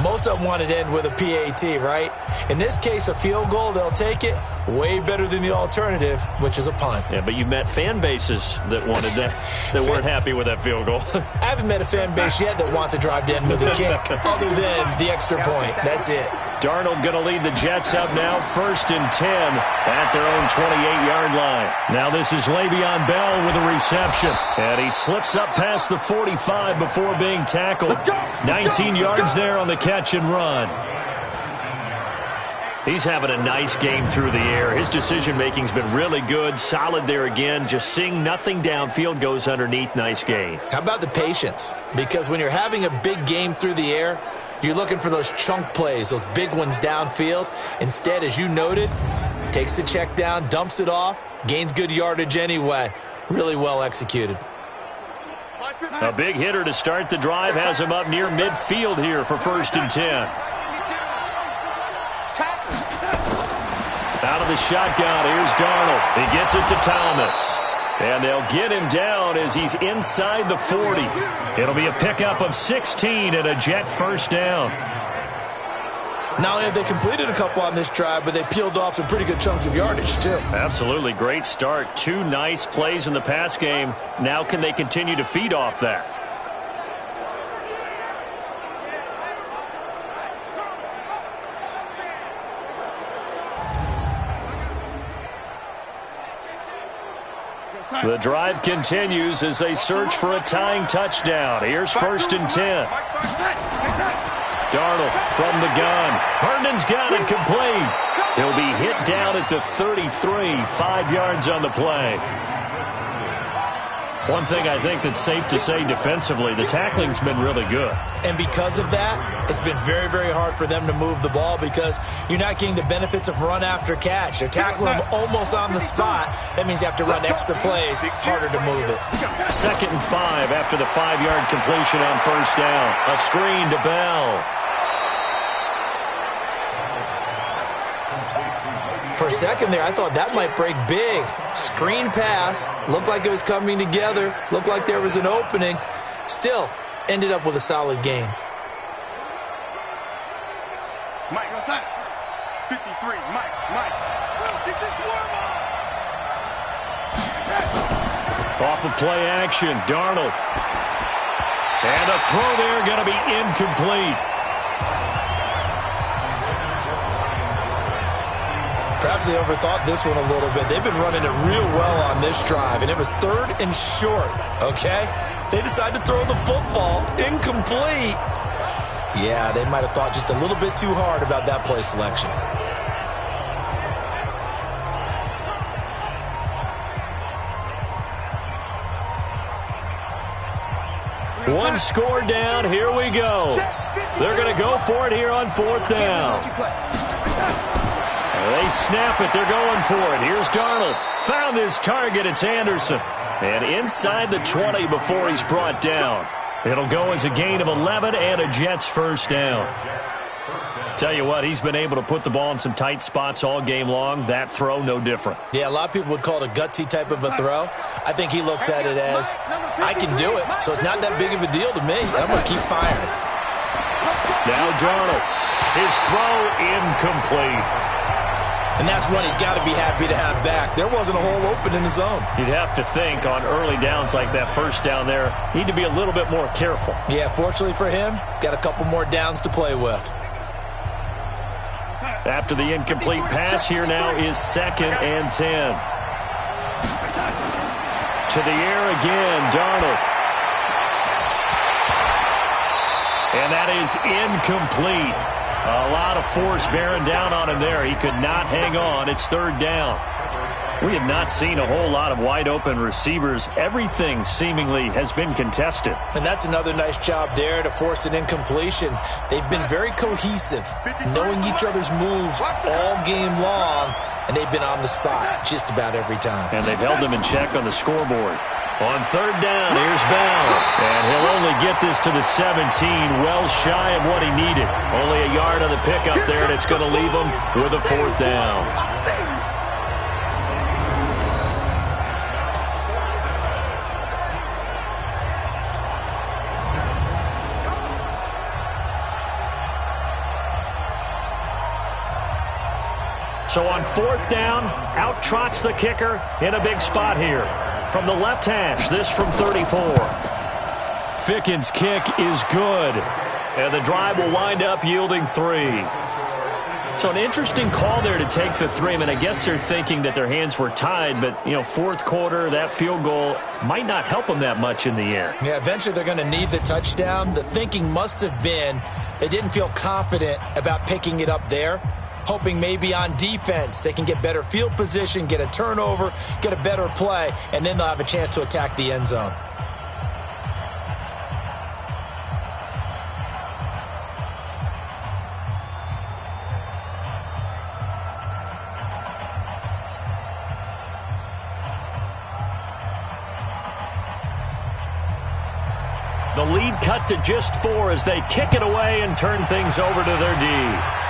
Most of them wanted to end with a PAT, right? In this case, a field goal, they'll take it. Way better than the alternative, which is a punt. Yeah, but you met fan bases that wanted that, that weren't happy with that field goal. I haven't met a fan base yet that wants to drive to end with a kick, other than the extra point. That's it. Darnold going to lead the Jets up now, 1st and 10 at their own 28-yard line. Now this is Le'Veon Bell with a reception. And he slips up past the 45 before being tackled. 19 yards there on the catch and run. He's having a nice game through the air. His decision-making's been really good, solid there again. Just seeing nothing downfield, goes underneath. Nice gain. How about the patience? Because when you're having a big game through the air, you're looking for those chunk plays, those big ones downfield. Instead, as you noted, takes the check down, dumps it off, gains good yardage anyway. Really well executed. A big hitter to start the drive has him up near midfield here for 1st and 10. Out of the shotgun, here's Darnold. He gets it to Thomas. And they'll get him down as he's inside the 40. It'll be a pickup of 16 and a Jet 1st down. Not only have they completed a couple on this drive, but they peeled off some pretty good chunks of yardage, too. Absolutely. Great start. 2 nice plays in the pass game. Now can they continue to feed off that? The drive continues as they search for a tying touchdown. Here's 1st and 10. Darnold from the gun. Herndon's got it complete. He'll be hit down at the 33, 5 yards on the play. One thing I think that's safe to say defensively, the tackling's been really good. And because of that, it's been very, very hard for them to move the ball because you're not getting the benefits of run after catch. They're tackling them almost on the spot. That means you have to run extra plays, harder to move it. 2nd and 5 after the 5-yard completion on 1st down. A screen to Bell. For a second there, I thought that might break big. Screen pass. Looked like it was coming together. Looked like there was an opening. Still, ended up with a solid game. Mike, outside. 53, Mike. Get this warm up. Off of play action, Darnold. And a throw there going to be incomplete. Perhaps they overthought this one a little bit. They've been running it real well on this drive, and it was 3rd and short, okay? They decided to throw the football incomplete. Yeah, they might have thought just a little bit too hard about that play selection. One score down. Here we go. They're going to go for it here on 4th down. They snap it. They're going for it. Here's Darnold. Found his target. It's Anderson. And inside the 20 before he's brought down. It'll go as a gain of 11 and a Jets first down. Tell you what, he's been able to put the ball in some tight spots all game long. That throw, no different. Yeah, a lot of people would call it a gutsy type of a throw. I think he looks at it as, I can do it, so it's not that big of a deal to me. I'm going to keep firing. Now Darnold. His throw incomplete. And that's one he's got to be happy to have back. There wasn't a hole open in the zone. You'd have to think on early downs like that first down there, need to be a little bit more careful. Yeah, fortunately for him, got a couple more downs to play with. After the incomplete pass, here now is 2nd and 10. To the air again, Darnold. And that is incomplete. A lot of force bearing down on him there. He could not hang on. It's 3rd down. We have not seen a whole lot of wide-open receivers. Everything seemingly has been contested. And that's another nice job there to force an incompletion. They've been very cohesive, knowing each other's moves all game long, and they've been on the spot just about every time. And they've held them in check on the scoreboard. On 3rd down, here's Bell. And he'll only get this to the 17, well shy of what he needed. Only a yard on the pickup there, and it's going to leave him with a 4th down. So on 4th down, out trots the kicker in a big spot here. From the left hash, this from 34. Thickens' kick is good. And the drive will wind up yielding 3. So an interesting call there to take the 3. I mean, I guess they're thinking that their hands were tied, but, 4th quarter, that field goal might not help them that much in the end. Yeah, eventually they're going to need the touchdown. The thinking must have been they didn't feel confident about picking it up there, hoping maybe on defense they can get better field position, get a turnover, get a better play, and then they'll have a chance to attack the end zone. The lead cut to just 4 as they kick it away and turn things over to their D.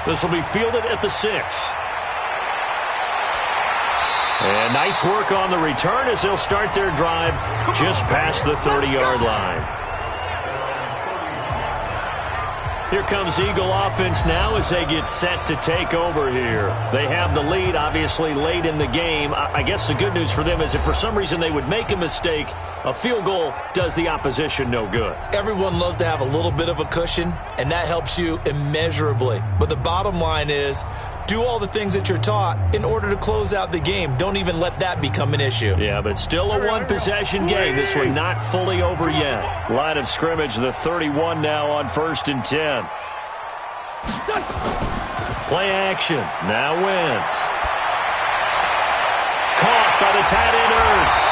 This will be fielded at the 6. And nice work on the return as they'll start their drive just past the 30-yard line. Here comes Eagle offense now as they get set to take over here. They have the lead, obviously, late in the game. I guess the good news for them is if for some reason they would make a mistake, a field goal does the opposition no good. Everyone loves to have a little bit of a cushion, and that helps you immeasurably. But the bottom line is, do all the things that you're taught in order to close out the game. Don't even let that become an issue. Yeah, but still a one-possession game. This one not fully over yet. Line of scrimmage, the 31 now on 1st and 10. Play action. Now Wentz. Caught by the tight end Ertz.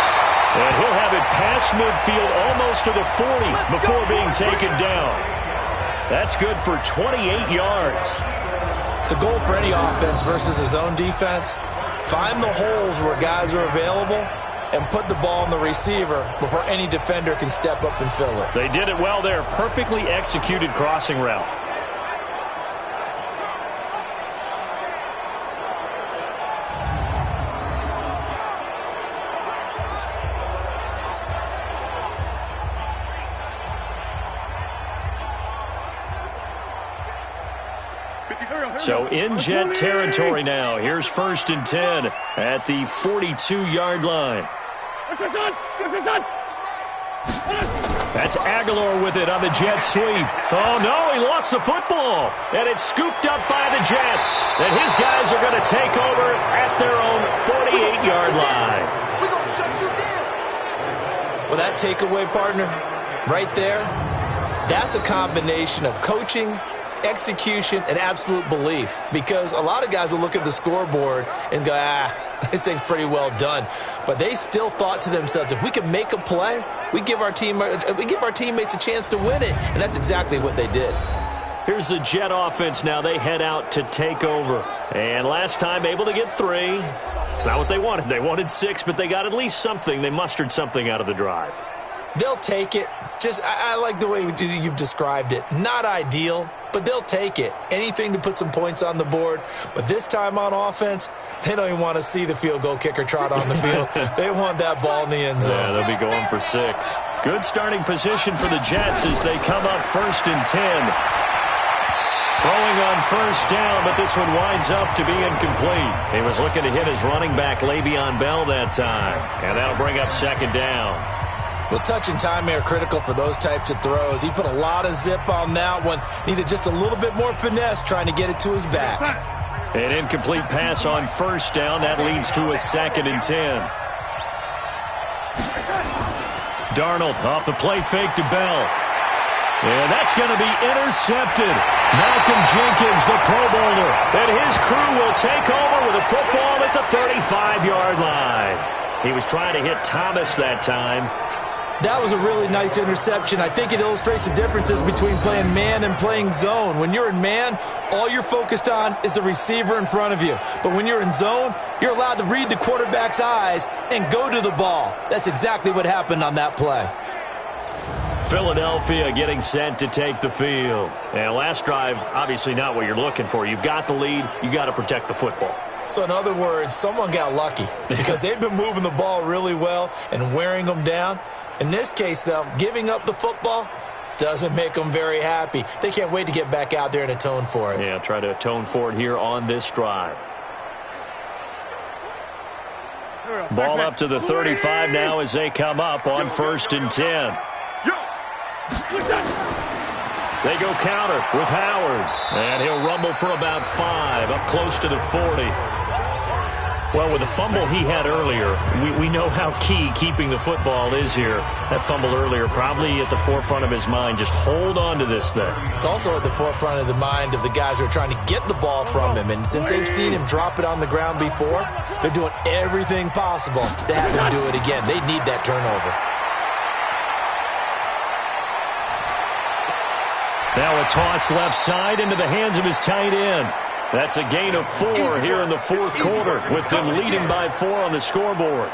And he'll have it past midfield almost to the 40 before being taken down. That's good for 28 yards. The goal for any offense versus his own defense, find the holes where guys are available and put the ball on the receiver before any defender can step up and fill it. They did it well there. Perfectly executed crossing route. So in Jet territory now. Here's 1st and 10 at the 42-yard line. That's Aguilar with it on the Jets sweep. Oh, no, he lost the football. And it's scooped up by the Jets. And his guys are going to take over at their own 48-yard line. We're going to shut you down. Well, that takeaway, partner, right there, that's a combination of coaching, execution, and absolute belief. Because a lot of guys will look at the scoreboard and go, this thing's pretty well done. But they still thought to themselves, if we can make a play, we give our teammates a chance to win it. And that's exactly what they did. Here's the Jet offense now. They head out to take over. And last time able to get 3. It's not what they wanted. They wanted 6, but they got at least something. They mustered something out of the drive. They'll take it. I like the way you've described it. Not ideal, but they'll take it. Anything to put some points on the board. But this time on offense, they don't even want to see the field goal kicker trot on the field. They want that ball in the end zone. Yeah, they'll be going for 6. Good starting position for the Jets as they come up 1st and 10. Throwing on 1st down, but this one winds up to be incomplete. He was looking to hit his running back, Le'Veon Bell, that time. And that'll bring up 2nd down. Well, touch and timing are critical for those types of throws. He put a lot of zip on that one. Needed just a little bit more finesse trying to get it to his back. An incomplete pass on 1st down. That leads to a 2nd and 10. Darnold off the play fake to Bell. And that's going to be intercepted. Malcolm Jenkins, the Pro Bowler, and his crew will take over with a football at the 35-yard line. He was trying to hit Thomas that time. That was a really nice interception. I think it illustrates the differences between playing man and playing zone. When you're in man, all you're focused on is the receiver in front of you. But when you're in zone, you're allowed to read the quarterback's eyes and go to the ball. That's exactly what happened on that play. Philadelphia getting set to take the field. And last drive, obviously not what you're looking for. You've got the lead. You got to protect the football. So in other words, someone got lucky because they've been moving the ball really well and wearing them down. In this case, though, giving up the football doesn't make them very happy. They can't wait to get back out there and atone for it. Yeah, try to atone for it here on this drive. Ball up to the 35 now as they come up on 1st and 10. They go counter with Howard, and he'll rumble for about 5, up close to the 40. Well, with the fumble he had earlier, we know how key keeping the football is here. That fumble earlier probably at the forefront of his mind. Just hold on to this thing. It's also at the forefront of the mind of the guys who are trying to get the ball from him. And since they've seen him drop it on the ground before, they're doing everything possible to have him do it again. They need that turnover. Now a toss left side into the hands of his tight end. That's a gain of 4 here in the 4th quarter, with them leading by 4 on the scoreboard.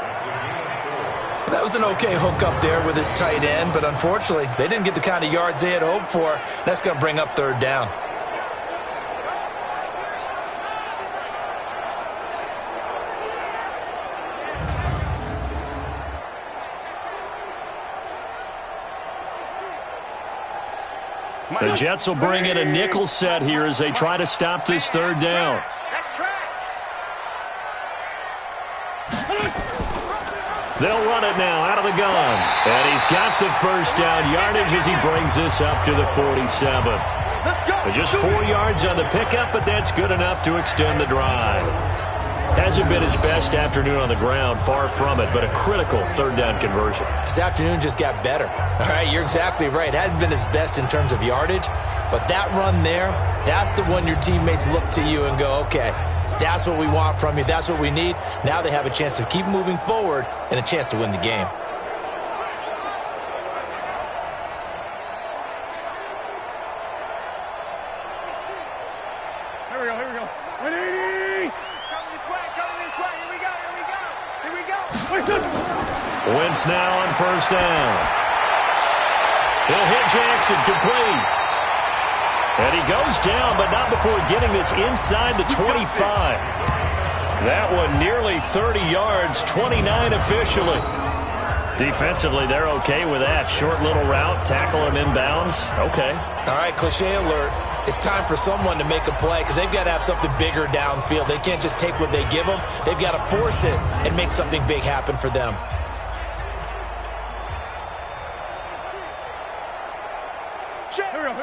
That was an okay hook up there with his tight end, but unfortunately, they didn't get the kind of yards they had hoped for. That's going to bring up 3rd down. The Jets will bring in a nickel set here as they try to stop this 3rd down. They'll run it now out of the gun. And he's got the 1st down yardage as he brings this up to the 47. But just 4 yards on the pickup, but that's good enough to extend the drive. Hasn't been his best afternoon on the ground, far from it, but a critical 3rd down conversion. This afternoon just got better. All right, you're exactly right. It hasn't been his best in terms of yardage, but that run there, that's the one your teammates look to you and go, okay, that's what we want from you. That's what we need. Now they have a chance to keep moving forward and a chance to win the game. Here we go. 180! Coming this way. Here we go. Wentz now on 1st down. He'll hit Jackson, complete. And he goes down, but not before getting this inside the 25. That one nearly 30 yards, 29 officially. Defensively, they're okay with that. Short little route, tackle him inbounds. Okay. All right, cliche alert. It's time for someone to make a play because they've got to have something bigger downfield. They can't just take what they give them. They've got to force it and make something big happen for them.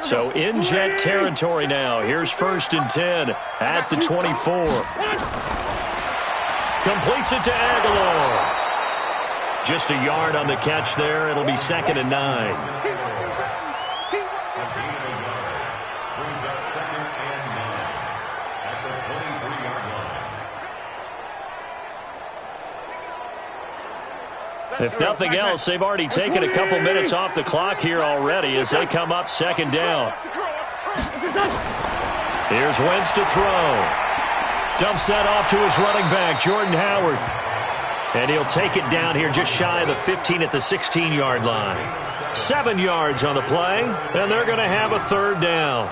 So in Jet territory now. Here's 1st and 10 at the 24. Completes it to Aguilar. Just a yard on the catch there. It'll be 2nd and 9. If nothing else, they've already taken a couple minutes off the clock here already as they come up 2nd down. Here's Wentz to throw. Dumps that off to his running back, Jordan Howard. And he'll take it down here just shy of the 15 at the 16-yard line. 7 yards on the play, and they're going to have a 3rd down.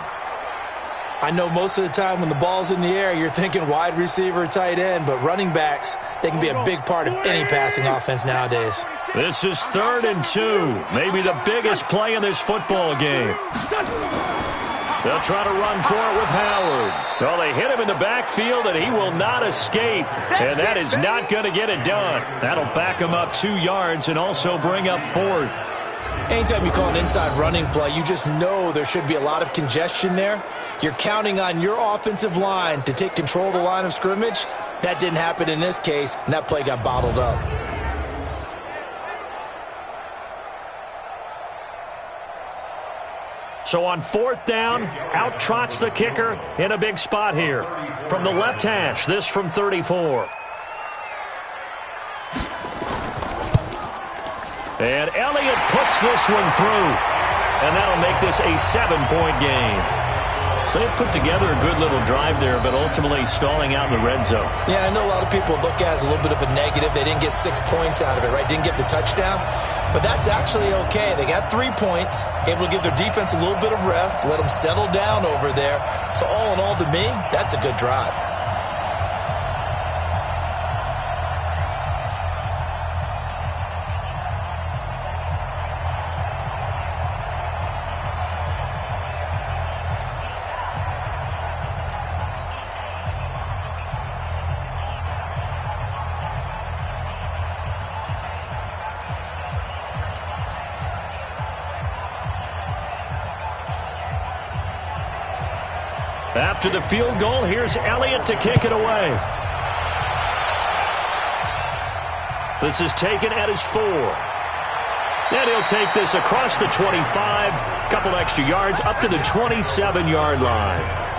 I know most of the time when the ball's in the air, you're thinking wide receiver, tight end, but running backs, they can be a big part of any passing offense nowadays. This is 3rd and 2, maybe the biggest play in this football game. They'll try to run for it with Howard. Well, they hit him in the backfield, and he will not escape, and that is not going to get it done. That'll back him up 2 yards and also bring up 4th. Anytime you call an inside running play, you just know there should be a lot of congestion there. You're counting on your offensive line to take control of the line of scrimmage. That didn't happen in this case, and that play got bottled up. So on 4th down, out trots the kicker in a big spot here. From the left hash, this from 34. And Elliott puts this one through. And that'll make this a 7-point game. So they put together a good little drive there, but ultimately stalling out in the red zone. Yeah, I know a lot of people look at it as a little bit of a negative. They didn't get 6 points out of it, right? Didn't get the touchdown. But that's actually okay. They got 3 points, able to give their defense a little bit of rest, let them settle down over there. So all in all, to me, that's a good drive. After the field goal, here's Elliott to kick it away. This is taken at his 4. And he'll take this across the 25, couple extra yards, up to the 27-yard line.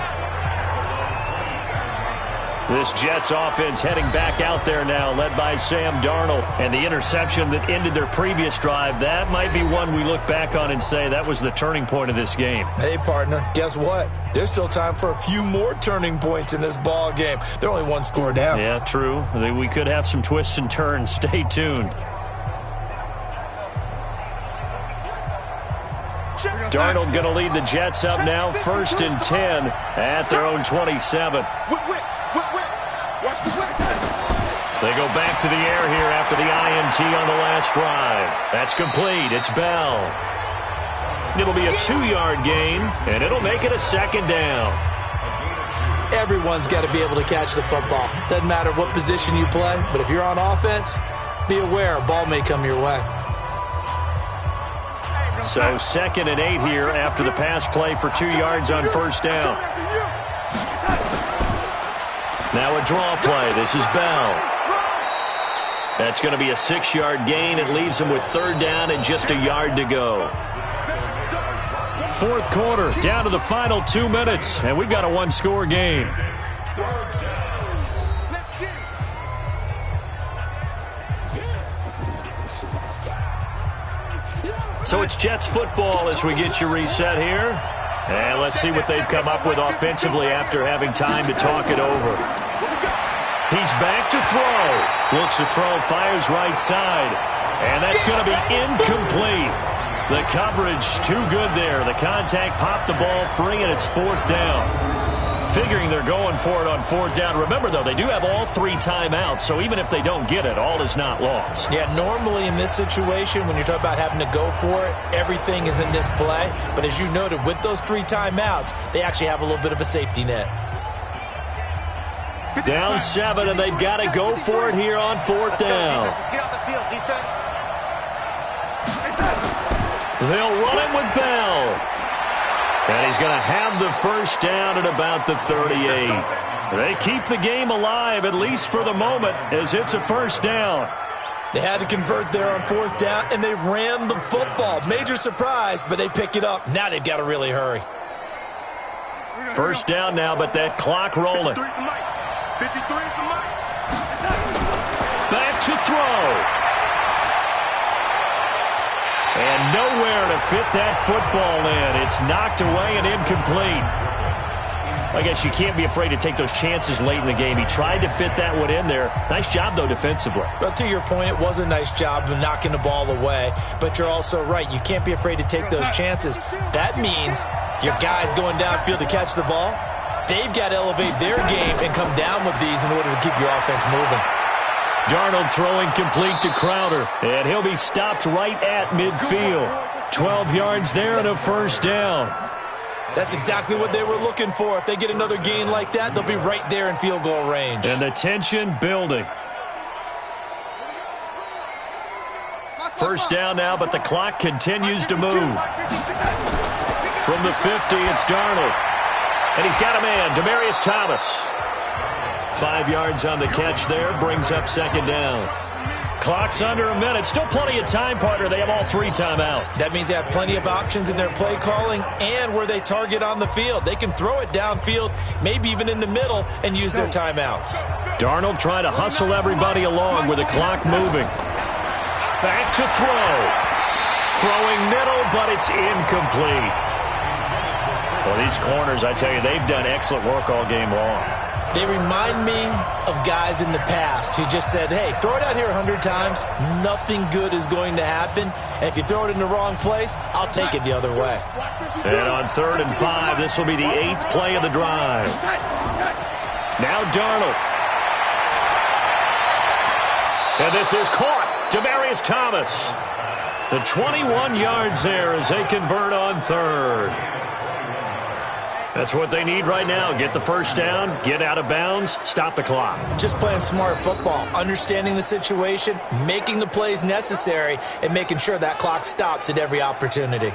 This Jets offense heading back out there now, led by Sam Darnold. And the interception that ended their previous drive, that might be one we look back on and say that was the turning point of this game. Hey, partner, guess what? There's still time for a few more turning points in this ball game. They're only 1 score down. Yeah, true. We could have some twists and turns. Stay tuned. Darnold going to lead the Jets up now, 1st and 10 at their own 27. They go back to the air here after the INT on the last drive. That's complete. It's Bell. It'll be a 2-yard gain, and it'll make it a 2nd down. Everyone's got to be able to catch the football. Doesn't matter what position you play, but if you're on offense, be aware a ball may come your way. So 2nd and 8 here after the pass play for 2 yards on 1st down. Now a draw play. This is Bell. That's going to be a 6-yard gain. It leaves him with 3rd down and just a yard to go. 4th quarter, down to the final 2 minutes, and we've got a 1-score game. So it's Jets football as we get you reset here. And let's see what they've come up with offensively after having time to talk it over. He's back to throw. Looks to throw, fires right side. And that's going to be incomplete. The coverage too good there. The contact popped the ball free, and it's 4th down. Figuring they're going for it on 4th down. Remember, though, they do have all 3 timeouts, so even if they don't get it, all is not lost. Yeah, normally in this situation, when you're talking about having to go for it, everything is in this play. But as you noted, with those 3 timeouts, they actually have a little bit of a safety net. Down 7, and they've got to go for it here on 4th down. They'll run it with Bell. And he's going to have the first down at about the 38. They keep the game alive, at least for the moment, as it's a first down. They had to convert there on fourth down, and they ran the football. Major surprise, but they pick it up. Now they've got to really hurry. First down now, but that clock rolling. 53 is the mic. Back to throw. And nowhere to fit that football in. It's knocked away and incomplete. I guess you can't be afraid to take those chances late in the game. He tried to fit that one in there. Nice job, though, defensively. Well, to your point, it was a nice job of knocking the ball away. But you're also right. You can't be afraid to take those chances. That means your guys going downfield to catch the ball, they've got to elevate their game and come down with these in order to keep your offense moving. Darnold throwing complete to Crowder, and he'll be stopped right at midfield. 12 yards there and a first down. That's exactly what they were looking for. If they get another gain like that, they'll be right there in field goal range. And the tension building. First down now, but the clock continues to move. From the 50, it's Darnold. And he's got a man, Demaryius Thomas. 5 yards on the catch there, brings up second down. Clock's under a minute. Still plenty of time, partner. They have all 3 timeouts. That means they have plenty of options in their play calling and where they target on the field. They can throw it downfield, maybe even in the middle, and use their timeouts. Darnold trying to hustle everybody along with the clock moving. Back to throw. Throwing middle, but it's incomplete. Well, these corners, I tell you, they've done excellent work all game long. They remind me of guys in the past who just said, hey, throw it out here 100 times. Nothing good is going to happen. And if you throw it in the wrong place, I'll take it the other way. And on 3rd and 5, this will be the 8th play of the drive. Now Darnold. And this is caught. Demaryius Thomas. The 21 yards there as they convert on 3rd. That's what they need right now. Get the first down, get out of bounds, stop the clock. Just playing smart football, understanding the situation, making the plays necessary, and making sure that clock stops at every opportunity.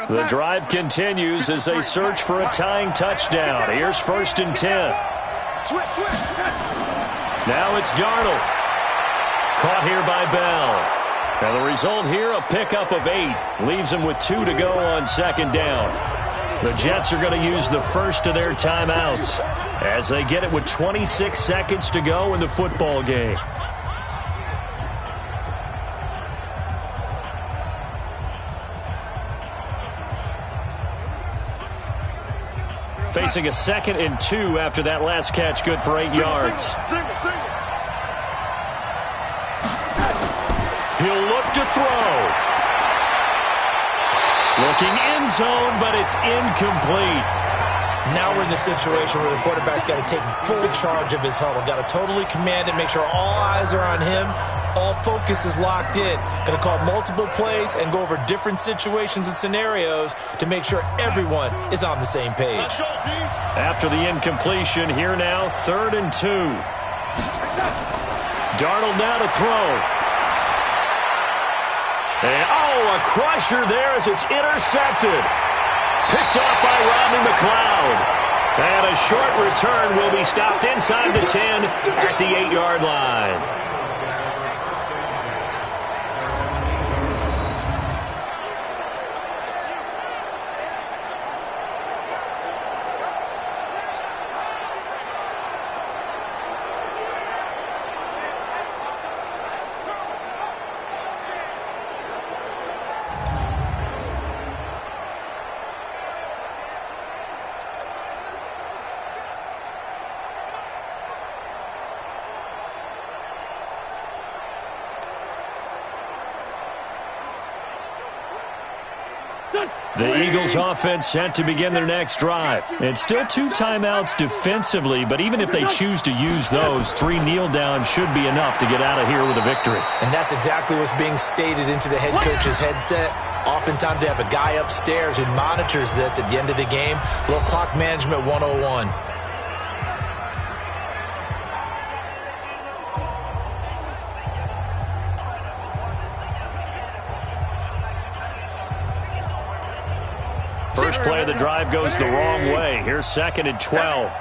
The drive continues as they search for a tying touchdown. Here's 1st and 10. Now it's Darnold. Caught here by Bell. And the result here, a pickup of 8. Leaves them with 2 to go on second down. The Jets are going to use the first of their timeouts as they get it with 26 seconds to go in the football game. Facing a 2nd and 2 after that last catch, good for 8 yards. He'll look to throw. Looking end zone, but it's incomplete. Now we're in the situation where the quarterback's got to take full charge of his huddle. Got to totally command it, make sure all eyes are on him. All focus is locked in. Going to call multiple plays and go over different situations and scenarios to make sure everyone is on the same page. After the incompletion, here now, 3rd and 2. Darnold now to throw. And, a crusher there as it's intercepted. Picked off by Rodney McLeod. And a short return will be stopped inside the 10 at the 8-yard line. The Eagles offense set to begin their next drive. And still 2 timeouts defensively, but even if they choose to use those, 3 kneel downs should be enough to get out of here with a victory. And that's exactly what's being stated into the head coach's headset. Oftentimes they have a guy upstairs who monitors this at the end of the game. Little clock management 101. First play of the drive goes the wrong way. Here's 2nd and 12.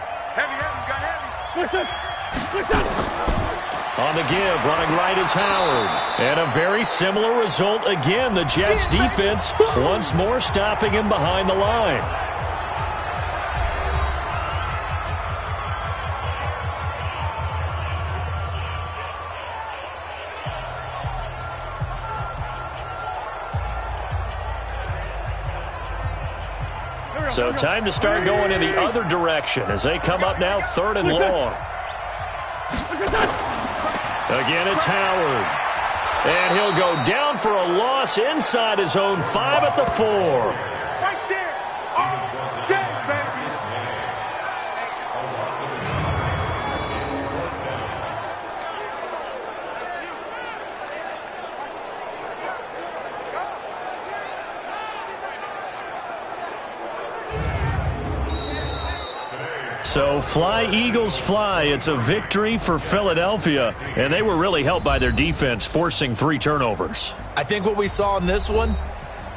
On the give, running right is Howard. And a very similar result again. The Jets defense once more stopping him behind the line. So time to start going in the other direction as they come up now 3rd and long. Again, it's Howard. And he'll go down for a loss inside his own 5 at the 4. Right there. Oh, dang, baby. So fly, Eagles, fly. It's a victory for Philadelphia. And they were really helped by their defense, forcing 3 turnovers. I think what we saw in this one,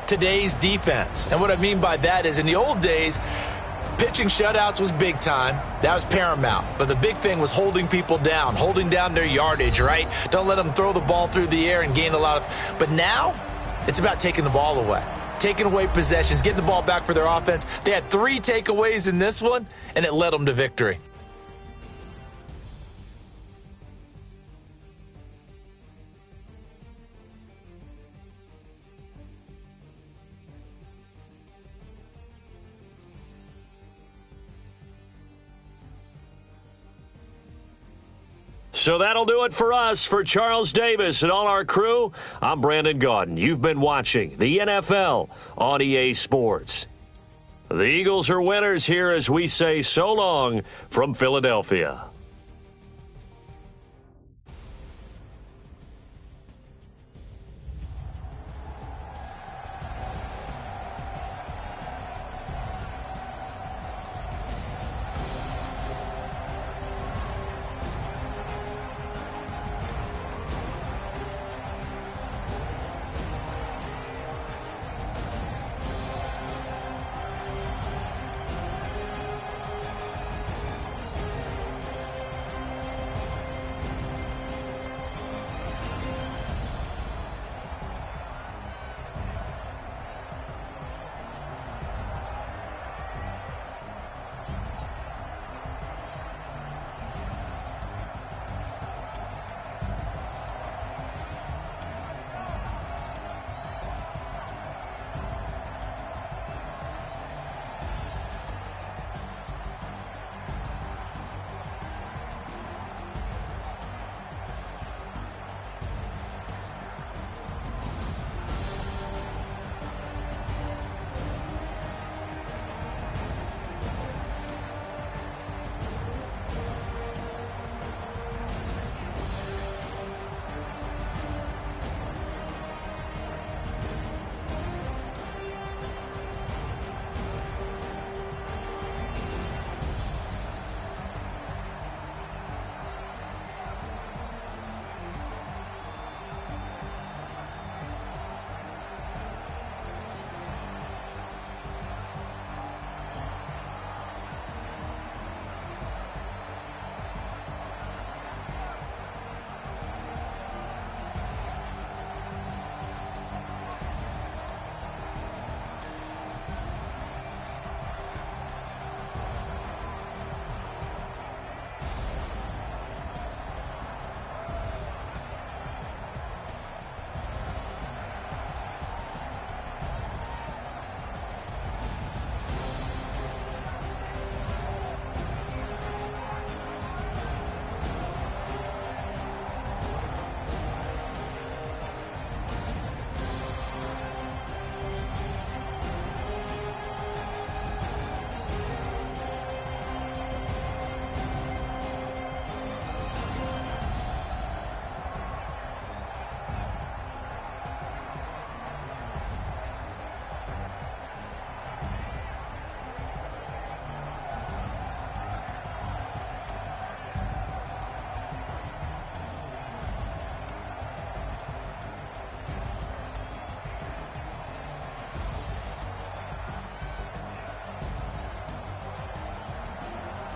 today's defense. And what I mean by that is in the old days, pitching shutouts was big time. That was paramount. But the big thing was holding people down, holding down their yardage, right? Don't let them throw the ball through the air and gain a lot of. But now it's about taking the ball away. Taking away possessions, getting the ball back for their offense. They had 3 takeaways in this one, and it led them to victory. So that'll do it for us. For Charles Davis and all our crew, I'm Brandon Gaudin. You've been watching the NFL on EA Sports. The Eagles are winners here as we say so long from Philadelphia.